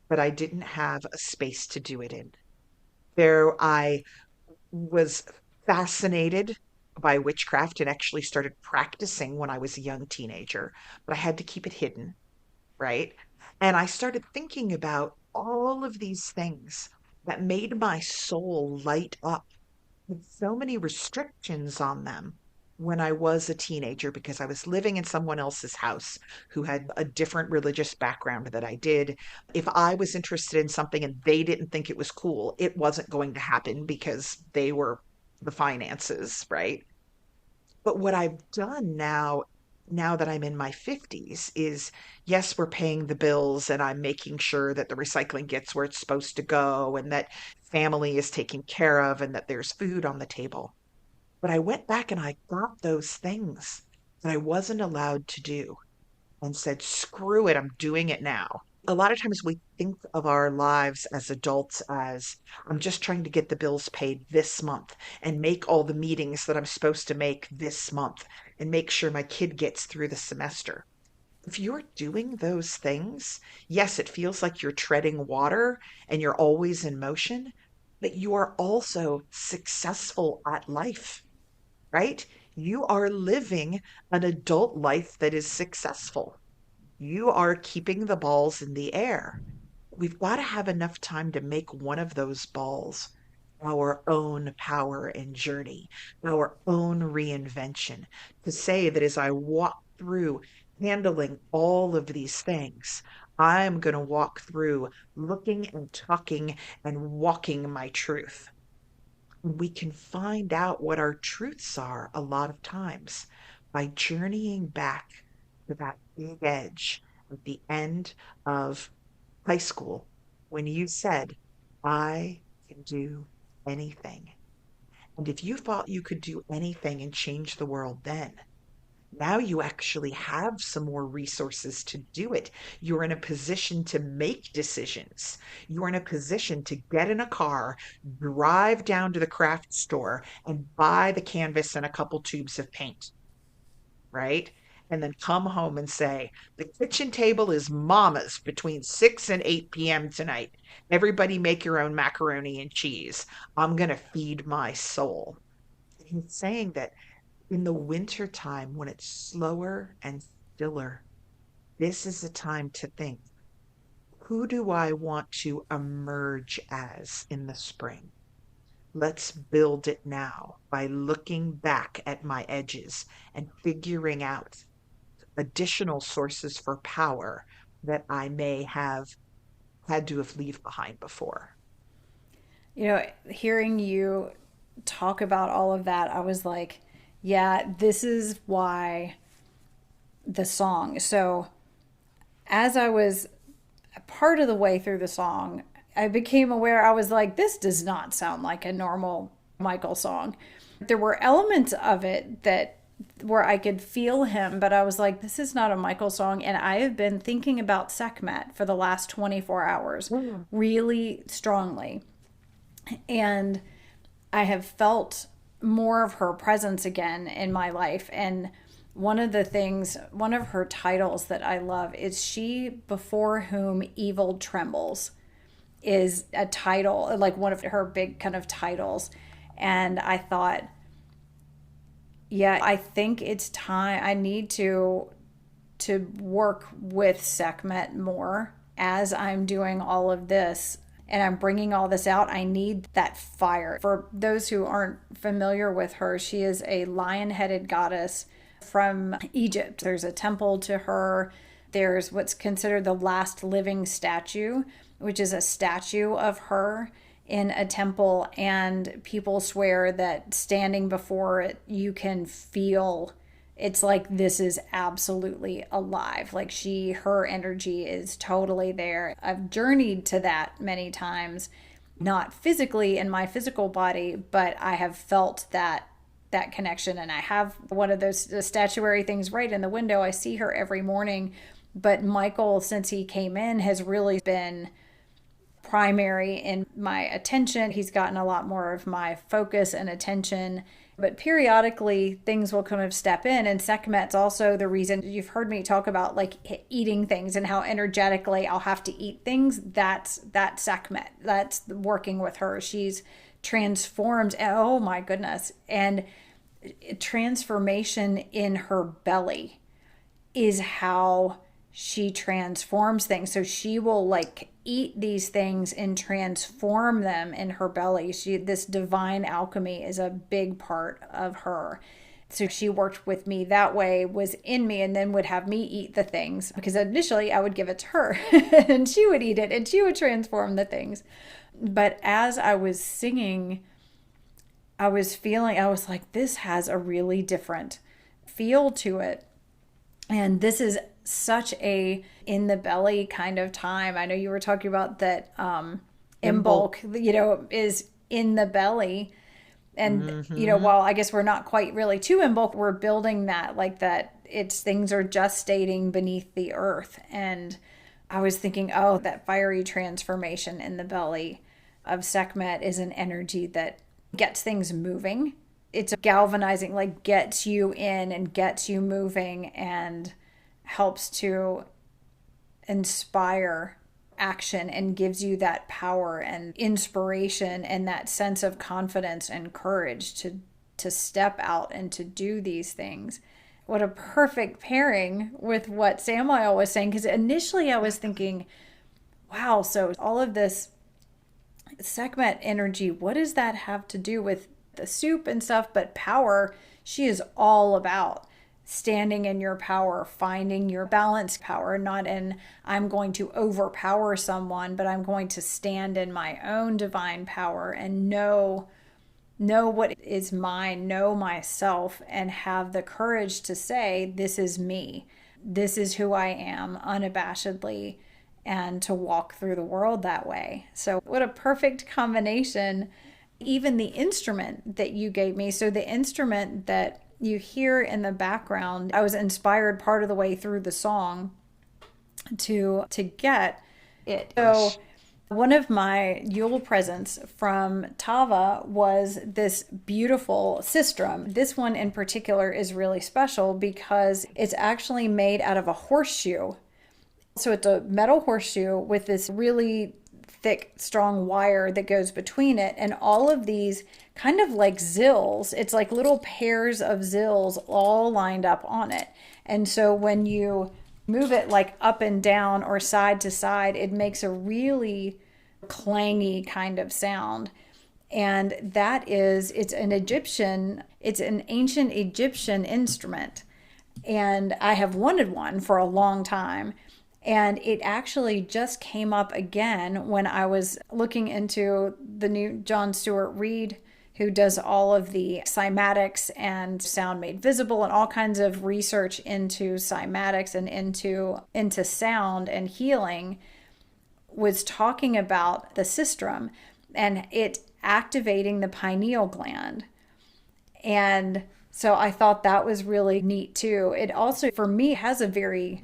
S1: but I didn't have a space to do it in. There, I was fascinated by witchcraft and actually started practicing when I was a young teenager, but I had to keep it hidden, right? And I started thinking about all of these things that made my soul light up with so many restrictions on them when I was a teenager because I was living in someone else's house who had a different religious background that I did. If I was interested in something and they didn't think it was cool, it wasn't going to happen because they were the finances, right? But what I've done now that I'm in my 50s, is yes, we're paying the bills and I'm making sure that the recycling gets where it's supposed to go and that family is taken care of and that there's food on the table. But I went back and I got those things that I wasn't allowed to do and said, screw it, I'm doing it now. A lot of times we think of our lives as adults as I'm just trying to get the bills paid this month and make all the meetings that I'm supposed to make this month and make sure my kid gets through the semester. If you're doing those things, yes, it feels like you're treading water and you're always in motion, but you are also successful at life, right? You are living an adult life that is successful. You are keeping the balls in the air. We've got to have enough time to make one of those balls our own power and journey, our own reinvention. To say that as I walk through handling all of these things, I'm going to walk through looking and talking and walking my truth. We can find out what our truths are a lot of times by journeying back to that big edge at the end of high school when you said, I can do anything. And if you thought you could do anything and change the world then, now you actually have some more resources to do it. You're in a position to make decisions. You're in a position to get in a car, drive down to the craft store, and buy the canvas and a couple tubes of paint, right? And then come home and say, the kitchen table is mama's between 6 and 8 p.m. tonight. Everybody make your own macaroni and cheese. I'm going to feed my soul. He's saying that in the winter time when it's slower and stiller, this is a time to think, who do I want to emerge as in the spring? Let's build it now by looking back at my edges and figuring out additional sources for power that I may have had to have leave behind before.
S2: Hearing you talk about all of that, I was like, yeah, this is why the song. So, as I was part of the way through the song, I became aware, I was like, this does not sound like a normal Michael song. There were elements of it that where I could feel him, but I was like, this is not a Michael song. And I have been thinking about Sekhmet for the last 24 hours
S1: Mm.
S2: really strongly. And I have felt more of her presence again in my life. And one of her titles that I love is She Before Whom Evil Trembles, is a title, like one of her big kind of titles. And I thought, yeah, I think it's time. I need to work with Sekhmet more as I'm doing all of this and I'm bringing all this out. I need that fire. For those who aren't familiar with her, she is a lion-headed goddess from Egypt. There's a temple to her. There's what's considered the last living statue, which is a statue of her in a temple, and people swear that standing before it, you can feel it's like this is absolutely alive. Like her energy is totally there. I've journeyed to that many times, not physically in my physical body, but I have felt that connection. And I have one of those statuary things right in the window. I see her every morning. But Michael, since he came in, has really been primary in my attention. He's gotten a lot more of my focus and attention. But periodically, things will kind of step in. And Sekhmet's also the reason you've heard me talk about like eating things and how energetically I'll have to eat things. That's Sekhmet. That's working with her. She's transformed. Oh my goodness. And transformation in her belly is how she transforms things. So she will like eat these things and transform them in her belly. This divine alchemy is a big part of her. So she worked with me that way, was in me, and then would have me eat the things because initially I would give it to her and she would eat it and she would transform the things. But as I was singing, I was like, this has a really different feel to it. And this is such a in the belly kind of time. I know you were talking about that
S1: Imbolc.
S2: Imbolc, is in the belly. And,
S1: Hmm.
S2: while I guess we're not quite really to Imbolc, we're building that like that things are gestating beneath the earth. And I was thinking, oh, that fiery transformation in the belly of Sekhmet is an energy that gets things moving. It's galvanizing, like gets you in and gets you moving and helps to inspire action and gives you that power and inspiration and that sense of confidence and courage to step out and to do these things. What a perfect pairing with what Samael was saying, because initially I was thinking, wow, so all of this Sekhmet energy, what does that have to do with the soup and stuff? But power, she is all about standing in your power, finding your balanced power, not in I'm going to overpower someone, but I'm going to stand in my own divine power and know what is mine, know myself, and have the courage to say, this is me. This is who I am unabashedly, and to walk through the world that way. So, what a perfect combination. Even the instrument that you gave me. So, the instrument that you hear in the background, I was inspired part of the way through the song to get it. So one of my Yule presents from Tava was this beautiful sistrum. This one in particular is really special because it's actually made out of a horseshoe. So it's a metal horseshoe with this really thick, strong wire that goes between it. And all of these kind of like zills, it's like little pairs of zills all lined up on it. And so when you move it like up and down or side to side, it makes a really clangy kind of sound. And it's an ancient Egyptian instrument. And I have wanted one for a long time. And it actually just came up again when I was looking into the new John Stewart Reed, who does all of the cymatics and sound made visible and all kinds of research into cymatics and into sound and healing, was talking about the sistrum and it activating the pineal gland. And so I thought that was really neat too. It also, for me, has a very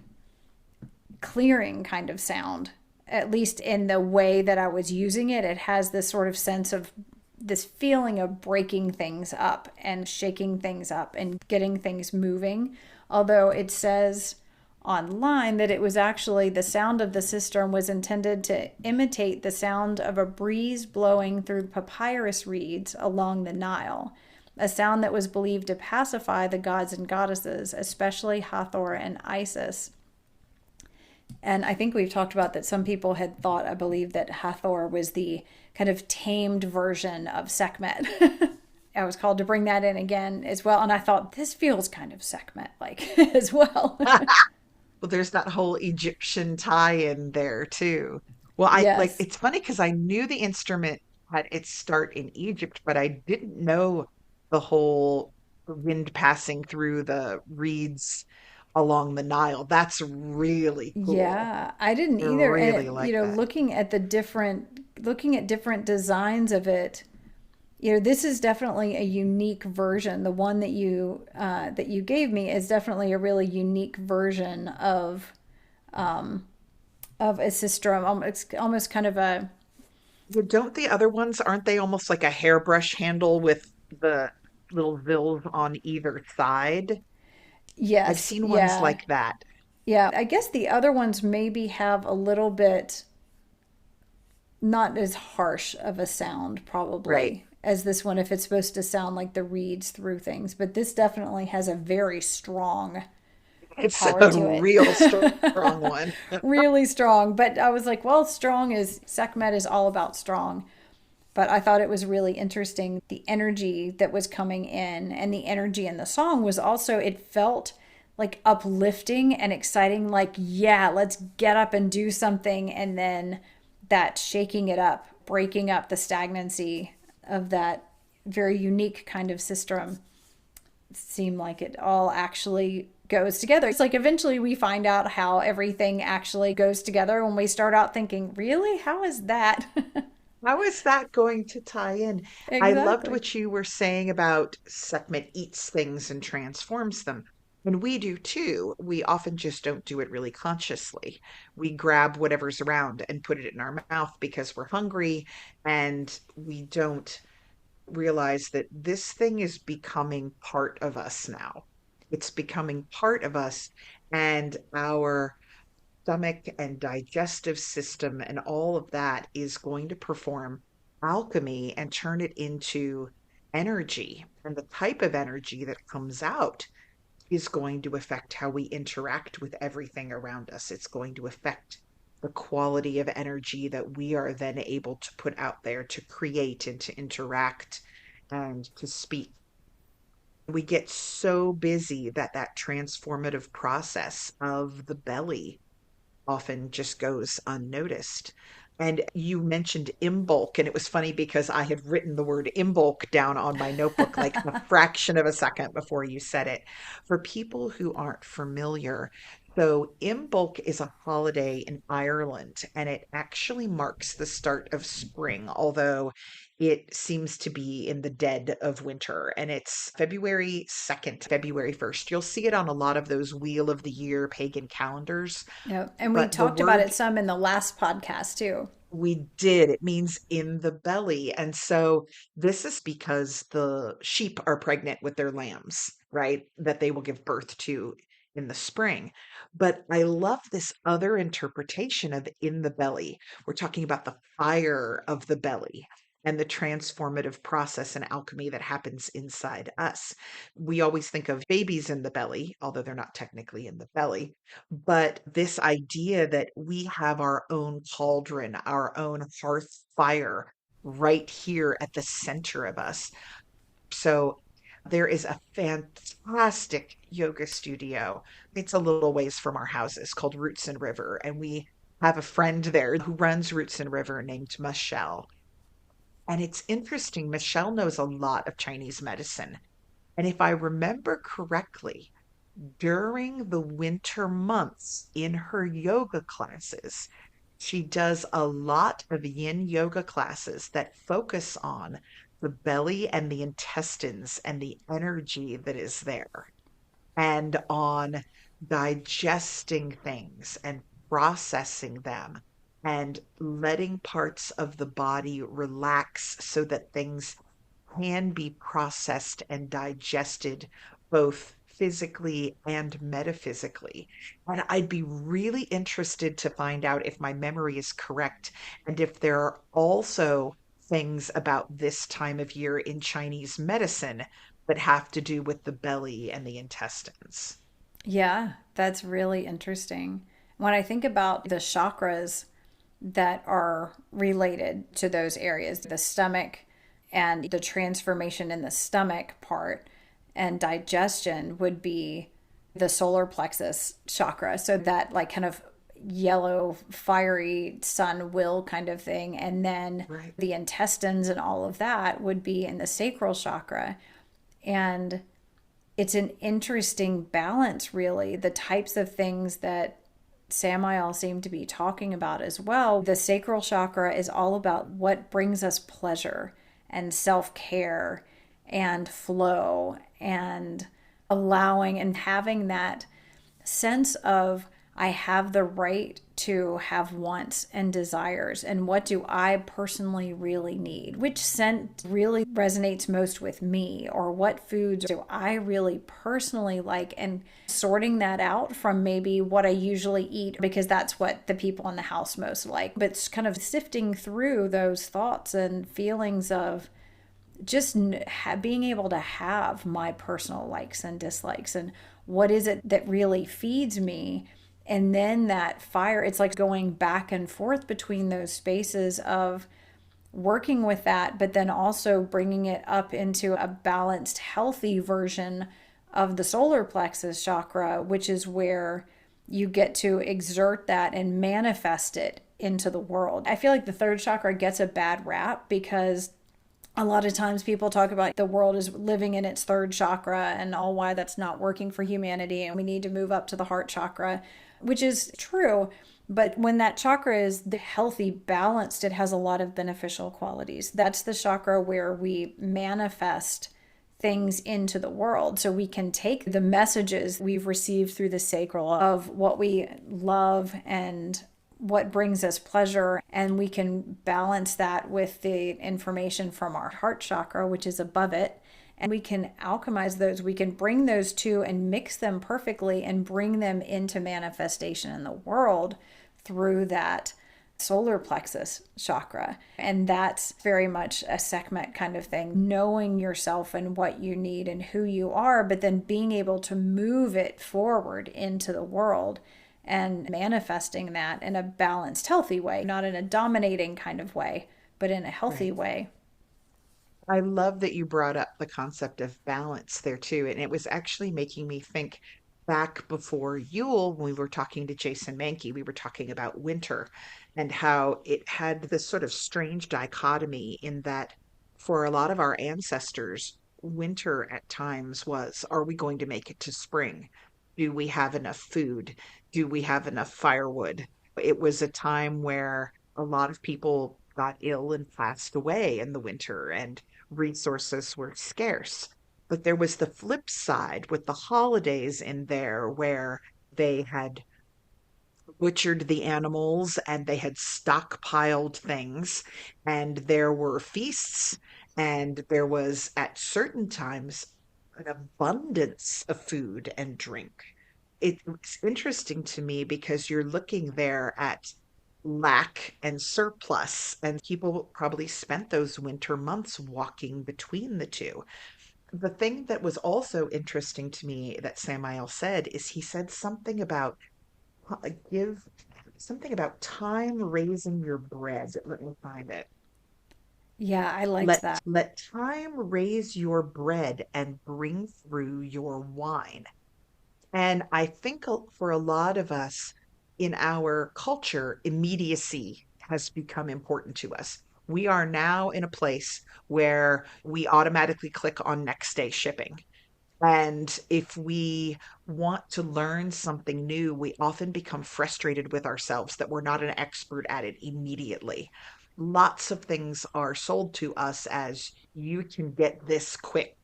S2: clearing kind of sound, at least in the way that I was using it. It has this sort of sense of this feeling of breaking things up and shaking things up and getting things moving. Although it says online that it was actually the sound of the sistrum was intended to imitate the sound of a breeze blowing through papyrus reeds along the Nile, a sound that was believed to pacify the gods and goddesses, especially Hathor and Isis. And I think we've talked about that some people had thought, I believe, that Hathor was the kind of tamed version of Sekhmet. I was called to bring that in again as well. And I thought, this feels kind of Sekhmet like as well.
S1: Well, there's that whole Egyptian tie in there too. Well, I like
S2: Yes.
S1: it's funny because I knew the instrument had its start in Egypt, but I didn't know the whole wind passing through the reeds along the Nile. That's really cool.
S2: Yeah, I didn't
S1: I
S2: either.
S1: really
S2: And
S1: like that.
S2: looking at different designs of it, this is definitely a unique version. The one that you gave me is definitely a really unique version of a sistrum. It's almost kind of a
S1: Yeah, don't the other ones, aren't they almost like a hairbrush handle with the little vills on either side? I've
S2: yes,
S1: seen ones
S2: yeah,
S1: like that.
S2: yeah. I guess the other ones maybe have a little bit not as harsh of a sound
S1: Right.
S2: probably as this one if it's supposed to sound like the reeds through things, but this definitely has a very strong
S1: It's
S2: power
S1: a
S2: to it.
S1: real strong one.
S2: Really strong. But I was like, well, strong is Sekhmet is all about strong. But I thought it was really interesting. The energy that was coming in and the energy in the song was also, it felt like uplifting and exciting, like, yeah, let's get up and do something. And then that shaking it up, breaking up the stagnancy of that very unique kind of system seemed like it all actually goes together. It's like eventually we find out how everything actually goes together when we start out thinking, really? How is that?
S1: How is that going to tie in? I loved
S2: Exactly.
S1: what you were saying about Sekhmet eats things and transforms them. And we do too. We often just don't do it really consciously. We grab whatever's around and put it in our mouth because we're hungry, and we don't realize that this thing is becoming part of us now. It's becoming part of us, and our stomach and digestive system and all of that is going to perform alchemy and turn it into energy. And the type of energy that comes out is going to affect how we interact with everything around us. It's going to affect the quality of energy that we are then able to put out there to create and to interact and to speak. We get so busy that that transformative process of the belly often just goes unnoticed. And you mentioned Imbolc, and it was funny because I had written the word Imbolc down on my notebook like a fraction of a second before you said it. For people who aren't familiar, so Imbolc is a holiday in Ireland, and it actually marks the start of spring, although it seems to be in the dead of winter. And it's February 2nd, February 1st. You'll see it on a lot of those Wheel of the Year pagan calendars.
S2: Yeah. And we
S1: But the
S2: talked about it
S1: word
S2: some in the last podcast too.
S1: we did, it means in the belly. And so this is because the sheep are pregnant with their lambs, right? That they will give birth to in the spring. But I love this other interpretation of in the belly. We're talking about the fire of the belly and the transformative process and alchemy that happens inside us. We always think of babies in the belly, although they're not technically in the belly, but this idea that we have our own cauldron, our own hearth fire right here at the center of us. So there is a fantastic yoga studio. It's a little ways from our houses called Roots and River. And we have a friend there who runs Roots and River named Michelle. And it's interesting, Michelle knows a lot of Chinese medicine. And if I remember correctly, during the winter months in her yoga classes, she does a lot of yin yoga classes that focus on the belly and the intestines and the energy that is there, and on digesting things and processing them and letting parts of the body relax so that things can be processed and digested both physically and metaphysically. And I'd be really interested to find out if my memory is correct and if there are also things about this time of year in Chinese medicine that have to do with the belly and the intestines.
S2: Yeah, that's really interesting. When I think about the chakras that are related to those areas, the stomach and the transformation in the stomach part, and digestion would be the solar plexus chakra. So that like kind of yellow, fiery sun will kind of thing. And then
S1: Right.
S2: the intestines and all of that would be in the sacral chakra. And it's an interesting balance, really, the types of things that Samael seemed to be talking about as well. The sacral chakra is all about what brings us pleasure and self care and flow and allowing and having that sense of I have the right to have wants and desires. And what do I personally really need? Which scent really resonates most with me? Or what foods do I really personally like? And sorting that out from maybe what I usually eat because that's what the people in the house most like. But it's kind of sifting through those thoughts and feelings of just being able to have my personal likes and dislikes and what is it that really feeds me. And then that fire, it's like going back and forth between those spaces of working with that, but then also bringing it up into a balanced, healthy version of the solar plexus chakra, which is where you get to exert that and manifest it into the world. I feel like the third chakra gets a bad rap because a lot of times people talk about the world is living in its third chakra and all why that's not working for humanity and we need to move up to the heart chakra, which is true. But when that chakra is the healthy, balanced, it has a lot of beneficial qualities. That's the chakra where we manifest things into the world so we can take the messages we've received through the sacral of what we love and what brings us pleasure, and we can balance that with the information from our heart chakra, which is above it, and we can alchemize those. We can bring those two and mix them perfectly and bring them into manifestation in the world through that solar plexus chakra. And that's very much a Sekhmet kind of thing, knowing yourself and what you need and who you are, but then being able to move it forward into the world and manifesting that in a balanced, healthy way, not in a dominating kind of way, but in a healthy
S1: Right.
S2: way.
S1: I love that you brought up the concept of balance there too. And it was actually making me think back before Yule when we were talking to Jason Mankey, we were talking about winter and how it had this sort of strange dichotomy in that for a lot of our ancestors, winter at times was, are we going to make it to spring? Do we have enough food? Do we have enough firewood? It was a time where a lot of people got ill and passed away in the winter, and resources were scarce. But there was the flip side with the holidays in there where they had butchered the animals and they had stockpiled things, and there were feasts, and there was at certain times an abundance of food and drink. It's interesting to me because you're looking there at lack and surplus, and people probably spent those winter months walking between the two. The thing that was also interesting to me that Samael said is he said something about give something about time raising your bread. Let me find it.
S2: Yeah, I liked
S1: Let
S2: that.
S1: let time raise your bread and bring through your wine. And I think for a lot of us in our culture, immediacy has become important to us. We are now in a place where we automatically click on next day shipping. And if we want to learn something new, we often become frustrated with ourselves that we're not an expert at it immediately. Lots of things are sold to us as you can get this quick.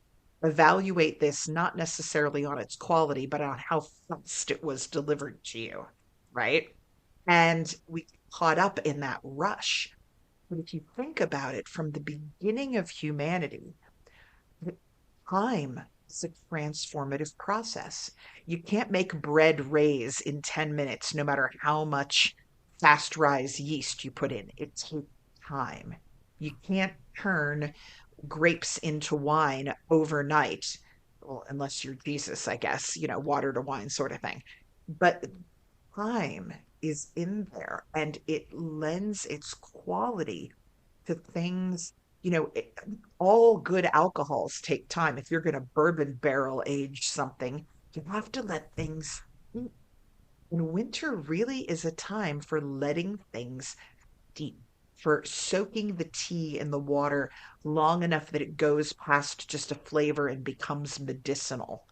S1: Evaluate this not necessarily on its quality, but on how fast it was delivered to you, right? And we get caught up in that rush. But if you think about it from the beginning of humanity, time is a transformative process. You can't make bread raise in 10 minutes, no matter how much fast rise yeast you put in. It takes time. You can't turn grapes into wine overnight. Well, unless you're Jesus, I guess, water to wine sort of thing. But time is in there and it lends its quality to things. All good alcohols take time. If you're going to bourbon barrel age something, you have to let things steep. And winter really is a time for letting things steep, for soaking the tea in the water long enough that it goes past just a flavor and becomes medicinal,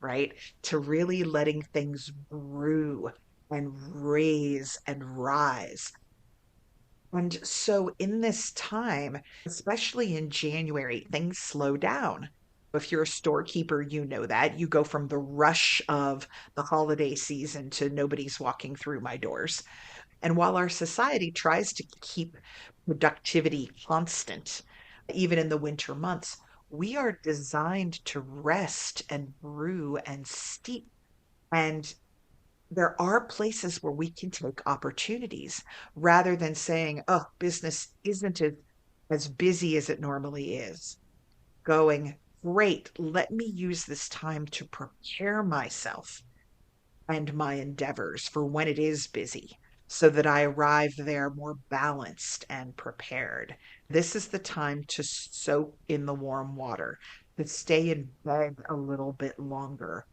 S1: right? To really letting things brew and raise and rise. And so in this time, especially in January, things slow down. If you're a storekeeper, you know that. You go from the rush of the holiday season to nobody's walking through my doors. And while our society tries to keep productivity constant, even in the winter months, we are designed to rest and brew and steep. And there are places where we can take opportunities rather than saying, oh, business isn't as busy as it normally is. Going, great, let me use this time to prepare myself and my endeavors for when it is busy so that I arrive there more balanced and prepared. This is the time to soak in the warm water, to stay in bed a little bit longer,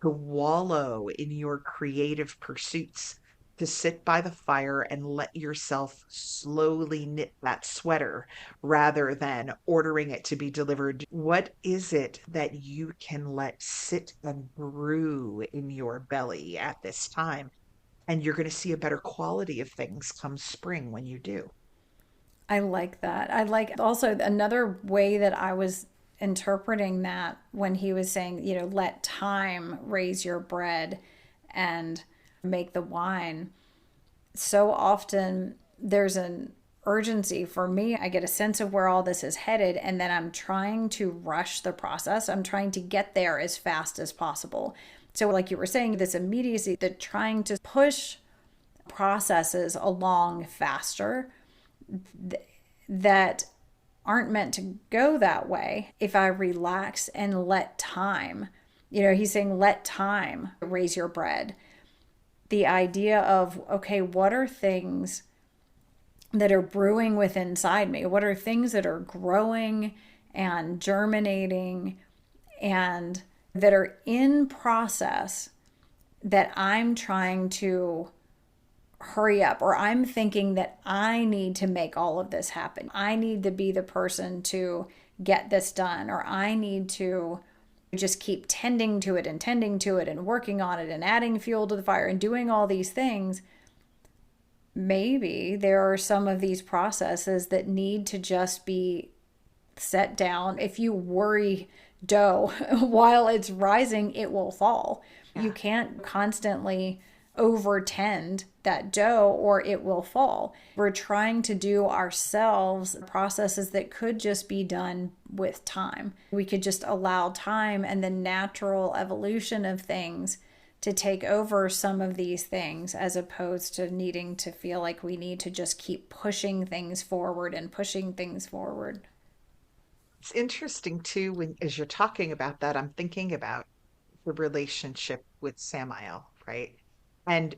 S1: to wallow in your creative pursuits, to sit by the fire and let yourself slowly knit that sweater rather than ordering it to be delivered. What is it that you can let sit and brew in your belly at this time? And you're going to see a better quality of things come spring when you do.
S2: I like that. I like also another way that I was interpreting that when he was saying, let time raise your bread and make the wine. So often there's an urgency for me. I get a sense of where all this is headed, and then I'm trying to rush the process. I'm trying to get there as fast as possible. So, like you were saying, this immediacy, the trying to push processes along faster that aren't meant to go that way. If I relax and let time, he's saying, let time raise your bread. The idea of, okay, what are things that are brewing within inside me? What are things that are growing and germinating and that are in process that I'm trying to hurry up, or I'm thinking that I need to make all of this happen. I need to be the person to get this done, or I need to just keep tending to it and tending to it and working on it and adding fuel to the fire and doing all these things. Maybe there are some of these processes that need to just be set down. If you worry dough while it's rising, it will fall. You
S1: Yeah.
S2: can't constantly overtend that dough or it will fall. We're trying to do ourselves processes that could just be done with time. We could just allow time and the natural evolution of things to take over some of these things, as opposed to needing to feel like we need to just keep pushing things forward and pushing things forward.
S1: It's interesting too, when as you're talking about that, I'm thinking about the relationship with Samael, right? And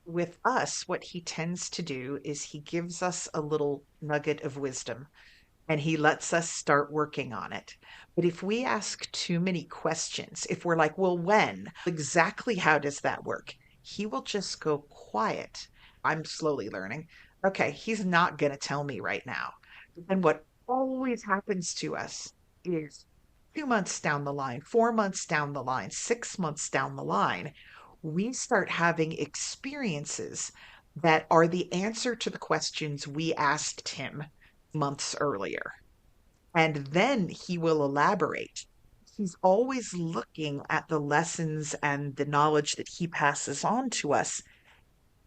S1: with us, what he tends to do is he gives us a little nugget of wisdom and he lets us start working on it. But if we ask too many questions, if we're like, well, when? Exactly how does that work? He will just go quiet. I'm slowly learning. Okay, he's not going to tell me right now. And what always happens to us is 2 months down the line, 4 months down the line, 6 months down the line, we start having experiences that are the answer to the questions we asked him months earlier. And then he will elaborate. He's always looking at the lessons and the knowledge that he passes on to us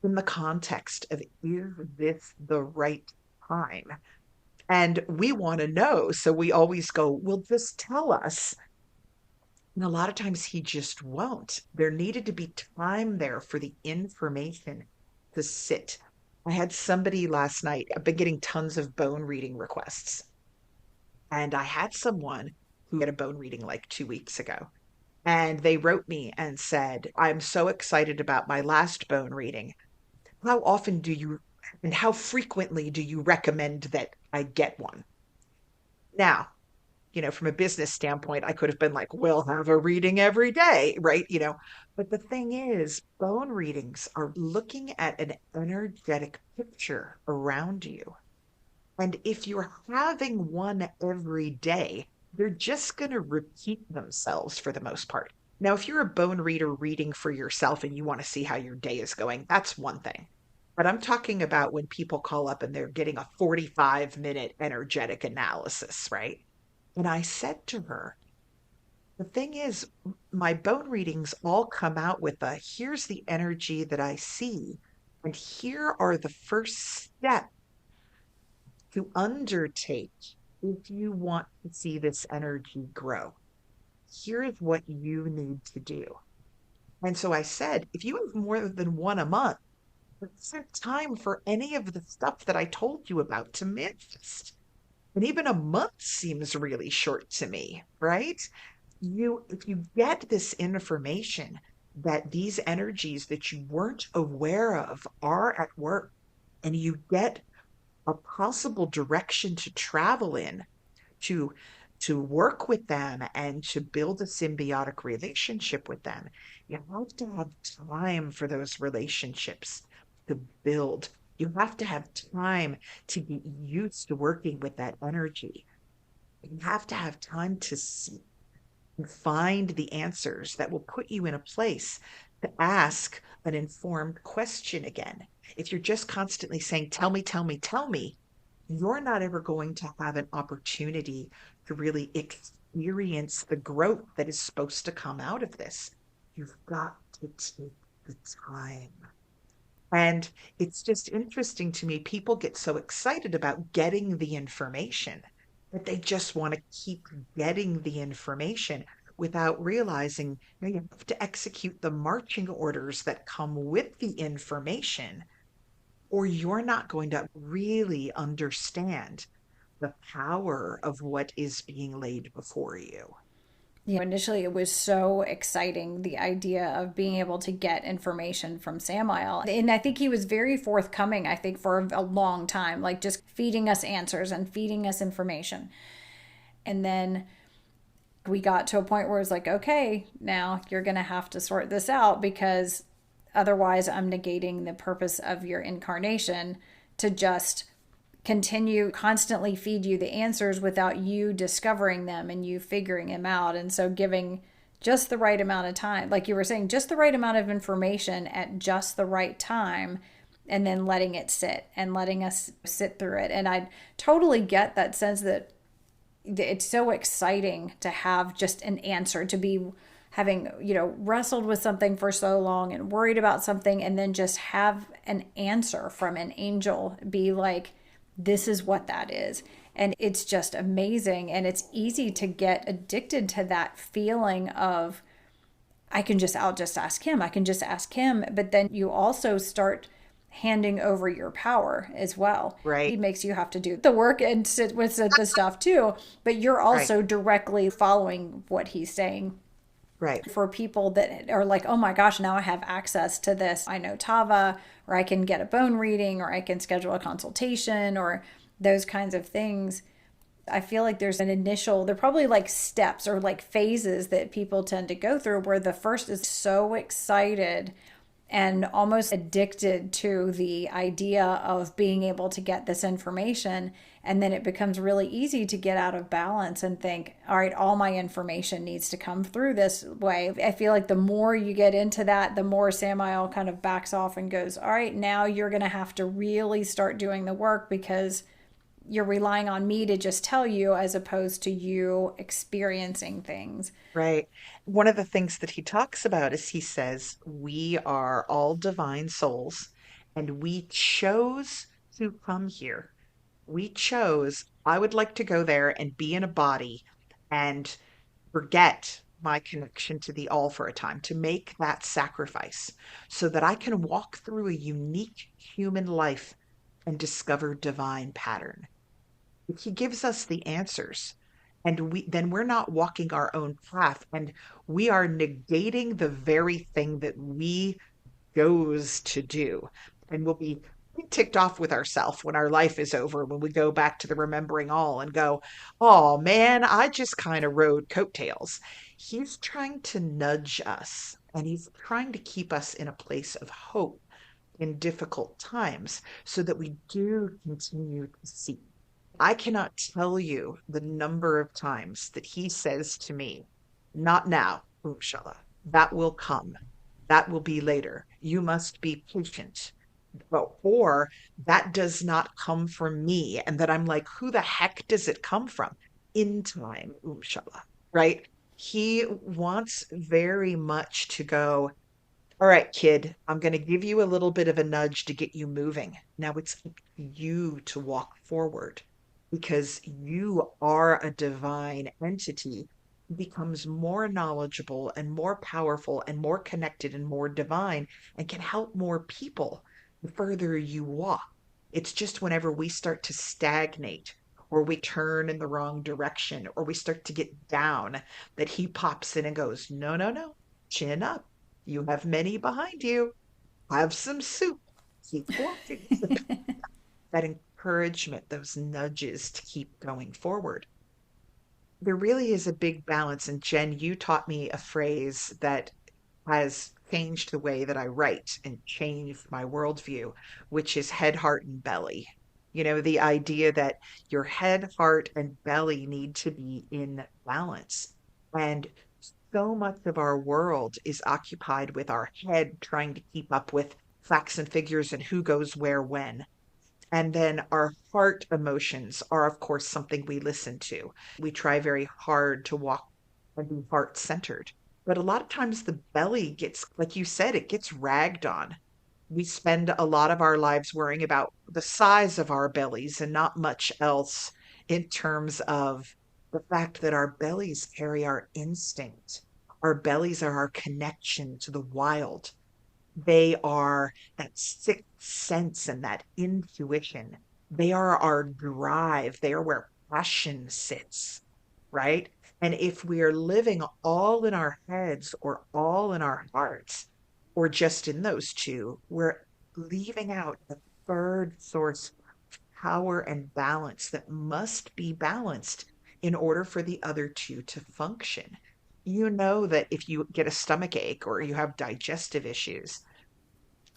S1: in the context of, is this the right time? And we want to know. So we always go, well, just tell us. And a lot of times he just won't. There needed to be time there for the information to sit. I had somebody last night, I've been getting tons of bone reading requests. And I had someone who had a bone reading like 2 weeks ago. And they wrote me and said, I'm so excited about my last bone reading. How often do you and how frequently do you recommend that I get one? Now, from a business standpoint, I could have been like, we'll have a reading every day, right? But the thing is, bone readings are looking at an energetic picture around you. And if you're having one every day, they're just going to repeat themselves for the most part. Now, if you're a bone reader reading for yourself and you want to see how your day is going, that's one thing. But I'm talking about when people call up and they're getting a 45-minute energetic analysis, right? And I said to her, the thing is, my bone readings all come out with a here's the energy that I see, and here are the first steps to undertake if you want to see this energy grow. Here's what you need to do. And so I said, if you have more than one a month, it's not time for any of the stuff that I told you about to manifest. And even a month seems really short to me, right? If you get this information that these energies that you weren't aware of are at work, and you get a possible direction to travel in, to to work with them and to build a symbiotic relationship with them, you have to have time for those relationships to build. You have to have time to get used to working with that energy. You have to have time to see and find the answers that will put you in a place to ask an informed question again. If you're just constantly saying, tell me, tell me, you're not ever going to have an opportunity to really experience the growth that is supposed to come out of this, you've got to take the time. And it's just interesting to me. People get so excited about getting the information that they just want to keep getting the information without realizing, you have to execute the marching orders that come with the information, or you're not going to really understand the power of what is being laid before you.
S2: Initially it was so exciting, the idea of being able to get information from Samael. And I think he was very forthcoming, I think, for a long time, like just feeding us answers and feeding us information. And then we got to a point where it's like, okay, now you're going to have to sort this out because otherwise I'm negating the purpose of your incarnation to just continue constantly feed you the answers without you discovering them and you figuring them out. And so giving just the right amount of time, like you were saying, just the right amount of information at just the right time, and then letting it sit and letting us sit through it. And I totally get that sense that it's so exciting to have just an answer, to be having, wrestled with something for so long and worried about something, and then just have an answer from an angel be like, this is what that is. And it's just amazing. And it's easy to get addicted to that feeling of, I'll just ask him. I can just ask him. But then you also start handing over your power as well. He
S1: Right,
S2: makes you have to do the work and sit with the stuff too, but you're
S1: right,
S2: also directly following what he's saying.
S1: right.
S2: For people that are like, oh my gosh, now I have access to this. I know Tava, or I can get a bone reading, or I can schedule a consultation, or those kinds of things. I feel like they're probably like steps or like phases that people tend to go through, where the first is so excited and almost addicted to the idea of being able to get this information. And then it becomes really easy to get out of balance and think, all right, all my information needs to come through this way. I feel like the more you get into that, the more Samael kind of backs off and goes, all right, now you're going to have to really start doing the work because you're relying on me to just tell you as opposed to you experiencing things.
S1: Right. One of the things that he talks about is he says, we are all divine souls and we chose to come here. We chose, I would like to go there and be in a body and forget my connection to the all for a time, to make that sacrifice so that I can walk through a unique human life and discover divine pattern. He gives us the answers, and we're not walking our own path, and we are negating the very thing that we chose to do. And we'll be ticked off with ourselves when our life is over, when we go back to the remembering all and go, oh man, I just kind of rode coattails. He's trying to nudge us, and he's trying to keep us in a place of hope in difficult times so that we do continue to see. I cannot tell you the number of times that he says to me, not now, inshallah. That will come. That will be later. You must be patient. Or that does not come from me. And that I'm like, who the heck does it come from? In time, inshallah. Right? He wants very much to go, all right, kid, I'm going to give you a little bit of a nudge to get you moving. Now it's up to you to walk forward because you are a divine entity who becomes more knowledgeable and more powerful and more connected and more divine and can help more people the further you walk. It's just whenever we start to stagnate or we turn in the wrong direction or we start to get down that he pops in and goes, no, no, no, chin up. You have many behind you. Have some soup. Keep walking. That encouragement, those nudges to keep going forward. There really is a big balance. And Jen, you taught me a phrase that has changed the way that I write and changed my worldview, which is head, heart, and belly. The idea that your head, heart, and belly need to be in balance. And so much of our world is occupied with our head trying to keep up with facts and figures and who goes where when. And then our heart emotions are, of course, something we listen to. We try very hard to walk and be heart centered. But a lot of times the belly gets, like you said, it gets ragged on. We spend a lot of our lives worrying about the size of our bellies and not much else in terms of the fact that our bellies carry our instinct. Our bellies are our connection to the wild. They are that sixth sense and that intuition. They are our drive. They are where passion sits, right? And if we are living all in our heads or all in our hearts, or just in those two, we're leaving out the third source of power and balance that must be balanced in order for the other two to function. You know that if you get a stomach ache or you have digestive issues,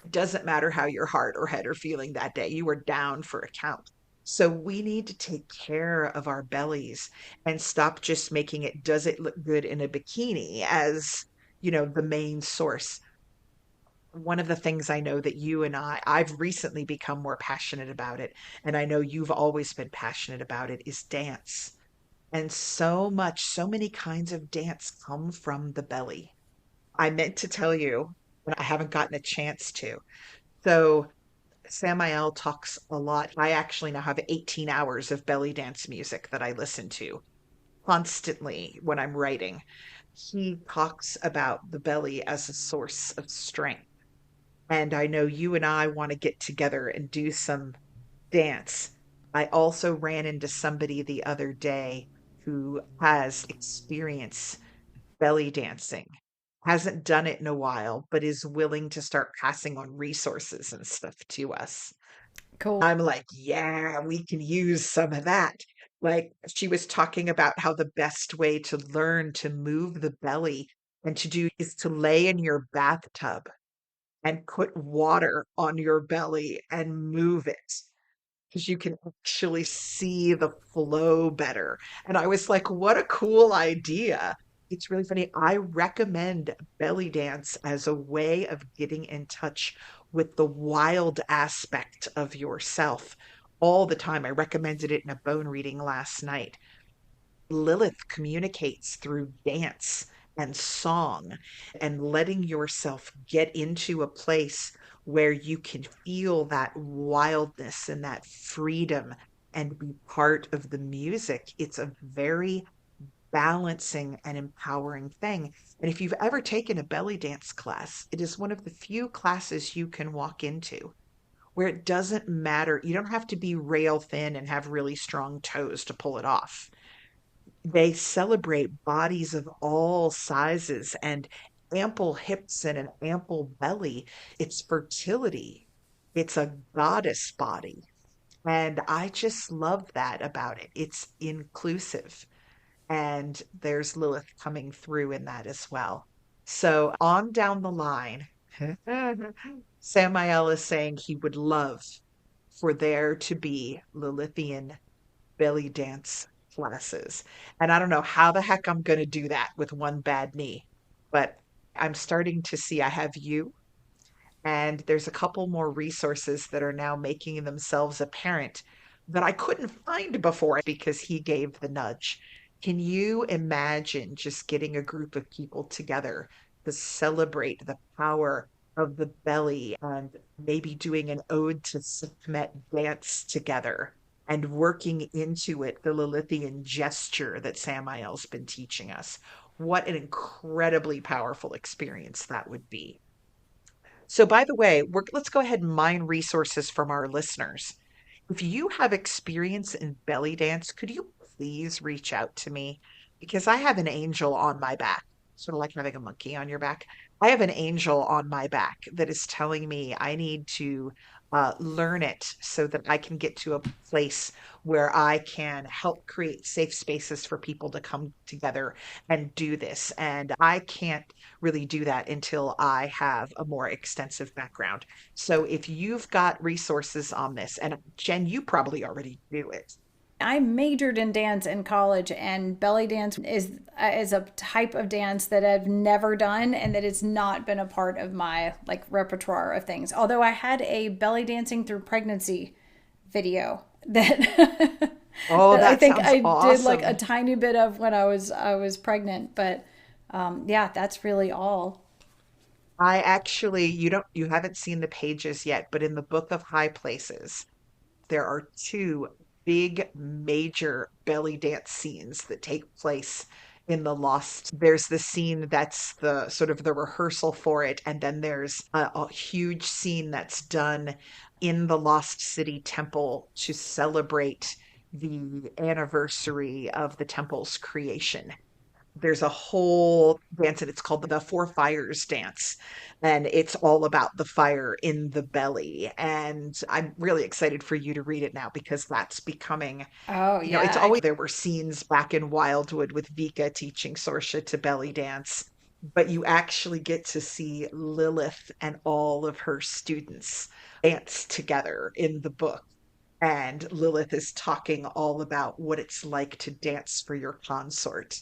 S1: it doesn't matter how your heart or head are feeling that day, you are down for a count. So we need to take care of our bellies and stop just making it, does it look good in a bikini as, the main source. One of the things I know that you and I've recently become more passionate about it, and I know you've always been passionate about it, is dance. And so many kinds of dance come from the belly. I meant to tell you, but I haven't gotten a chance to. So Samael talks a lot. I actually now have 18 hours of belly dance music that I listen to constantly when I'm writing. He talks about the belly as a source of strength. And I know you and I want to get together and do some dance. I also ran into somebody the other day who has experience belly dancing, hasn't done it in a while, but is willing to start passing on resources and stuff to us.
S2: Cool.
S1: I'm like, yeah, we can use some of that. Like she was talking about how the best way to learn to move the belly and to do is to lay in your bathtub and put water on your belly and move it because you can actually see the flow better. And I was like, what a cool idea. It's really funny. I recommend belly dance as a way of getting in touch with the wild aspect of yourself all the time. I recommended it in a bone reading last night. Lilith communicates through dance and song and letting yourself get into a place where you can feel that wildness and that freedom and be part of the music. It's a very balancing and empowering thing. And if you've ever taken a belly dance class, it is one of the few classes you can walk into where it doesn't matter. You don't have to be rail thin and have really strong toes to pull it off. They celebrate bodies of all sizes and ample hips and an ample belly. It's fertility. It's a goddess body. And I just love that about it. It's inclusive. And there's Lilith coming through in that as well. So on down the line, Samael is saying he would love for there to be Lilithian belly dance classes. And I don't know how the heck I'm going to do that with one bad knee, but I'm starting to see I have you, and there's a couple more resources that are now making themselves apparent that I couldn't find before because he gave the nudge. Can you imagine just getting a group of people together to celebrate the power of the belly and maybe doing an ode to Sekhmet dance together and working into it the Lilithian gesture that Samael's been teaching us? What an incredibly powerful experience that would be. So, by the way, let's go ahead and mine resources from our listeners. If you have experience in belly dance, could you please reach out to me? Because I have an angel on my back, sort of like having a monkey on your back. I have an angel on my back that is telling me I need to learn it so that I can get to a place where I can help create safe spaces for people to come together and do this. And I can't really do that until I have a more extensive background. So if you've got resources on this, and Jen, you probably already do it.
S2: I majored in dance in college, and belly dance is a type of dance that I've never done, and that it's not been a part of my like repertoire of things. Although I had a belly dancing through pregnancy video that
S1: Oh,
S2: that I
S1: that
S2: think
S1: sounds
S2: I did like a
S1: awesome.
S2: tiny bit of when I was pregnant, but yeah, that's really all.
S1: I actually, you haven't seen the pages yet, but in the Book of High Places, there are two big major belly dance scenes that take place in the Lost. There's the scene that's the sort of the rehearsal for it, and then there's a huge scene that's done in the Lost City Temple to celebrate the anniversary of the temple's creation. There's a whole dance and it's called the Four Fires dance, and it's all about the fire in the belly. And I'm really excited for you to read it now because that's becoming,
S2: Oh
S1: it's
S2: yeah.
S1: always there were scenes back in Wildwood with Vika teaching Sorsha to belly dance, but you actually get to see Lilith and all of her students dance together in the book. And Lilith is talking all about what it's like to dance for your consort.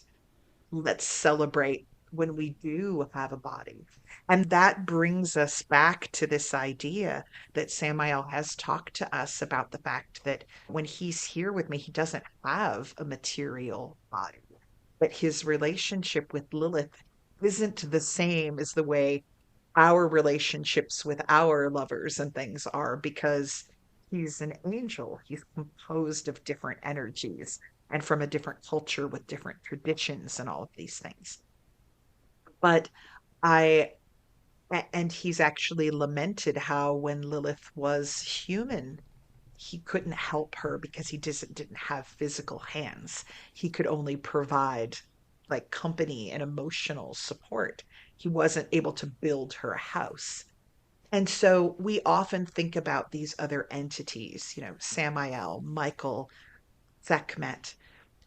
S1: Let's celebrate when we do have a body. And that brings us back to this idea that Samael has talked to us about the fact that when he's here with me, he doesn't have a material body, but his relationship with Lilith isn't the same as the way our relationships with our lovers and things are because he's an angel. He's composed of different energies and from a different culture with different traditions and all of these things. But I, and he's actually lamented how when Lilith was human, he couldn't help her because he didn't have physical hands. He could only provide like company and emotional support. He wasn't able to build her a house. And so we often think about these other entities, Samael, Michael, Sekhmet,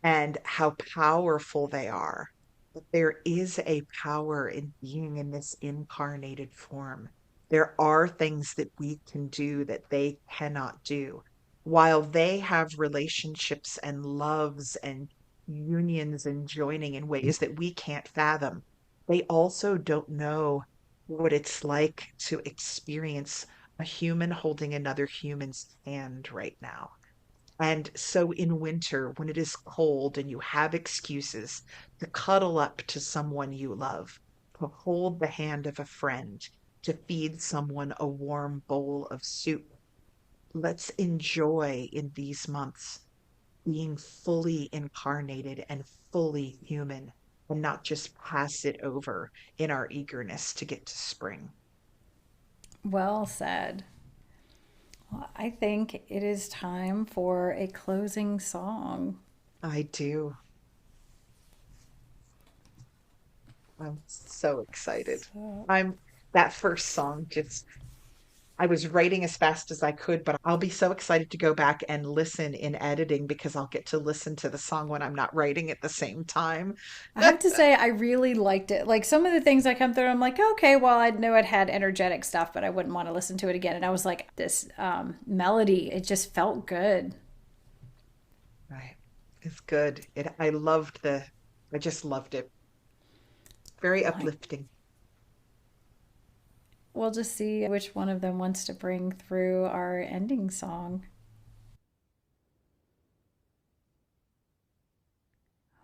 S1: and how powerful they are. But there is a power in being in this incarnated form. There are things that we can do that they cannot do. While they have relationships and loves and unions and joining in ways that we can't fathom, they also don't know what it's like to experience a human holding another human's hand right now. And so in winter, when it is cold and you have excuses to cuddle up to someone you love, to hold the hand of a friend, to feed someone a warm bowl of soup, let's enjoy in these months being fully incarnated and fully human and not just pass it over in our eagerness to get to spring.
S2: Well said. Well, I think it is time for a closing song.
S1: I do. I'm so excited.
S2: So
S1: I'm that first song just I was writing as fast as I could, but I'll be so excited to go back and listen in editing because I'll get to listen to the song when I'm not writing at the same time.
S2: I have to say, I really liked it. Like some of the things I come through, I'm like, okay, well, I know it had energetic stuff, but I wouldn't want to listen to it again. And I was like, this melody, it just felt good.
S1: Right. It's good. I just loved it. Very
S2: Like,
S1: uplifting.
S2: we'll just see which one of them wants to bring through our ending song.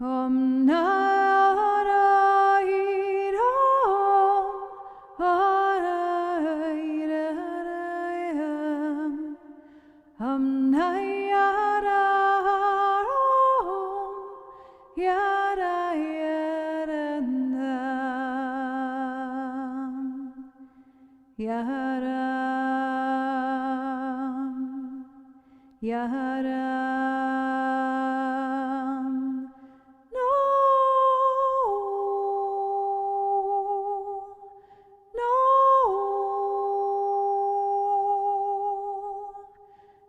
S2: Om Narayam Narayam Om Narayam Yarayam Yaram Yaram no, no,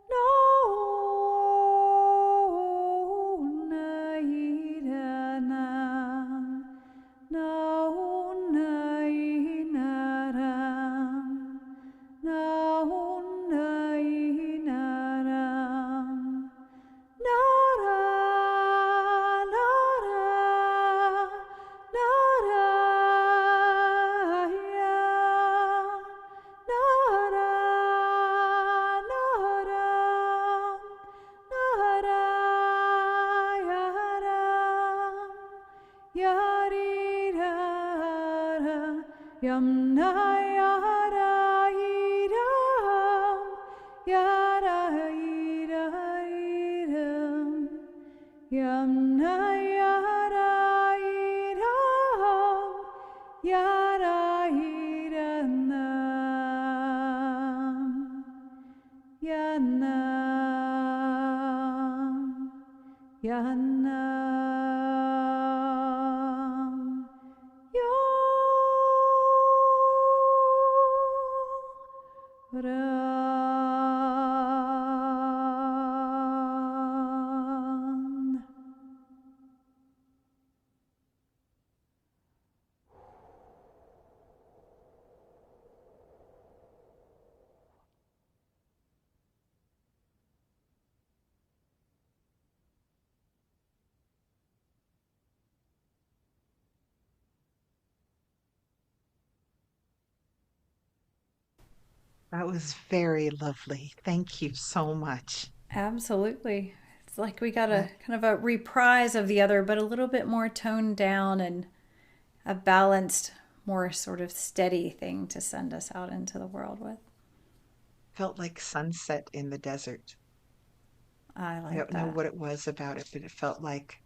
S2: no, nairanam, no, nainaram, no, nainaram. Yam na yara iram, yara iram, yam na yara iram, yara iram, yanam, yanam, yo. Ran.
S1: That was very lovely. Thank you so much.
S2: Absolutely. It's like we got
S1: Uh,
S2: a kind of a reprise of the other, but a little bit more toned down and a balanced, more sort of steady thing to send us out into the world with.
S1: Felt like sunset in the desert.
S2: I
S1: I
S2: like
S1: don't know
S2: that.
S1: what it was about it, but it felt like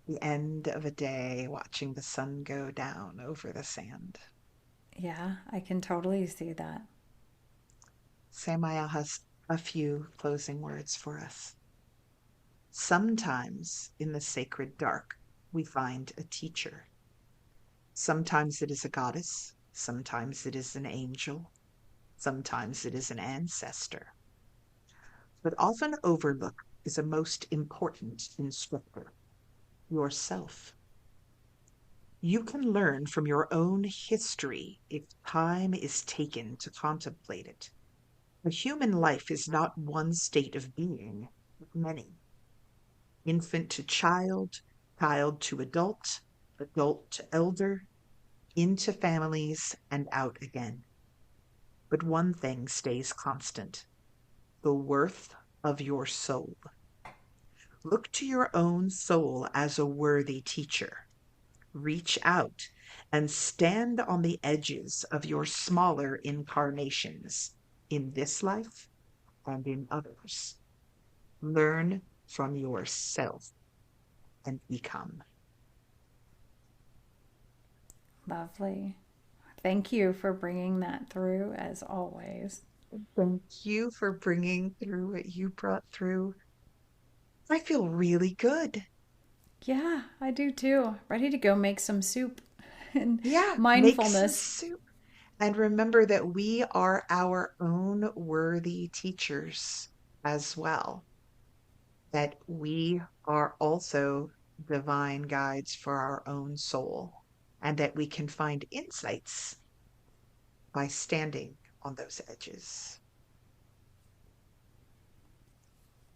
S1: the end of a day watching the sun go down over the sand.
S2: Yeah, I can totally see that.
S1: Samael has a few closing words for us. Sometimes in the sacred dark, we find a teacher. Sometimes it is a goddess, sometimes it is an angel, sometimes it is an ancestor. But often overlooked is a most important instructor, yourself. You can learn from your own history if time is taken to contemplate it. A human life is not one state of being, but many. Infant to child, child to adult, adult to elder, into families and out again. But one thing stays constant: the worth of your soul. Look to your own soul as a worthy teacher. Reach out and stand on the edges of your smaller incarnations in this life and in others. Learn from yourself and become.
S2: Lovely. Thank you for bringing that through as always.
S1: Thank you for bringing through what you brought through. I feel really good.
S2: Yeah, I do too. Ready to go make some soup and
S1: Yeah, make some
S2: mindfulness.
S1: soup. And remember that we are our own worthy teachers as well, that we are also divine guides for our own soul, and that we can find insights by standing on those edges.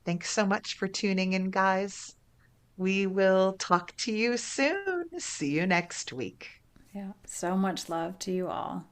S1: Thanks so much for tuning in, guys. We will talk to you soon. See you next week.
S2: Yeah, so much love to you all.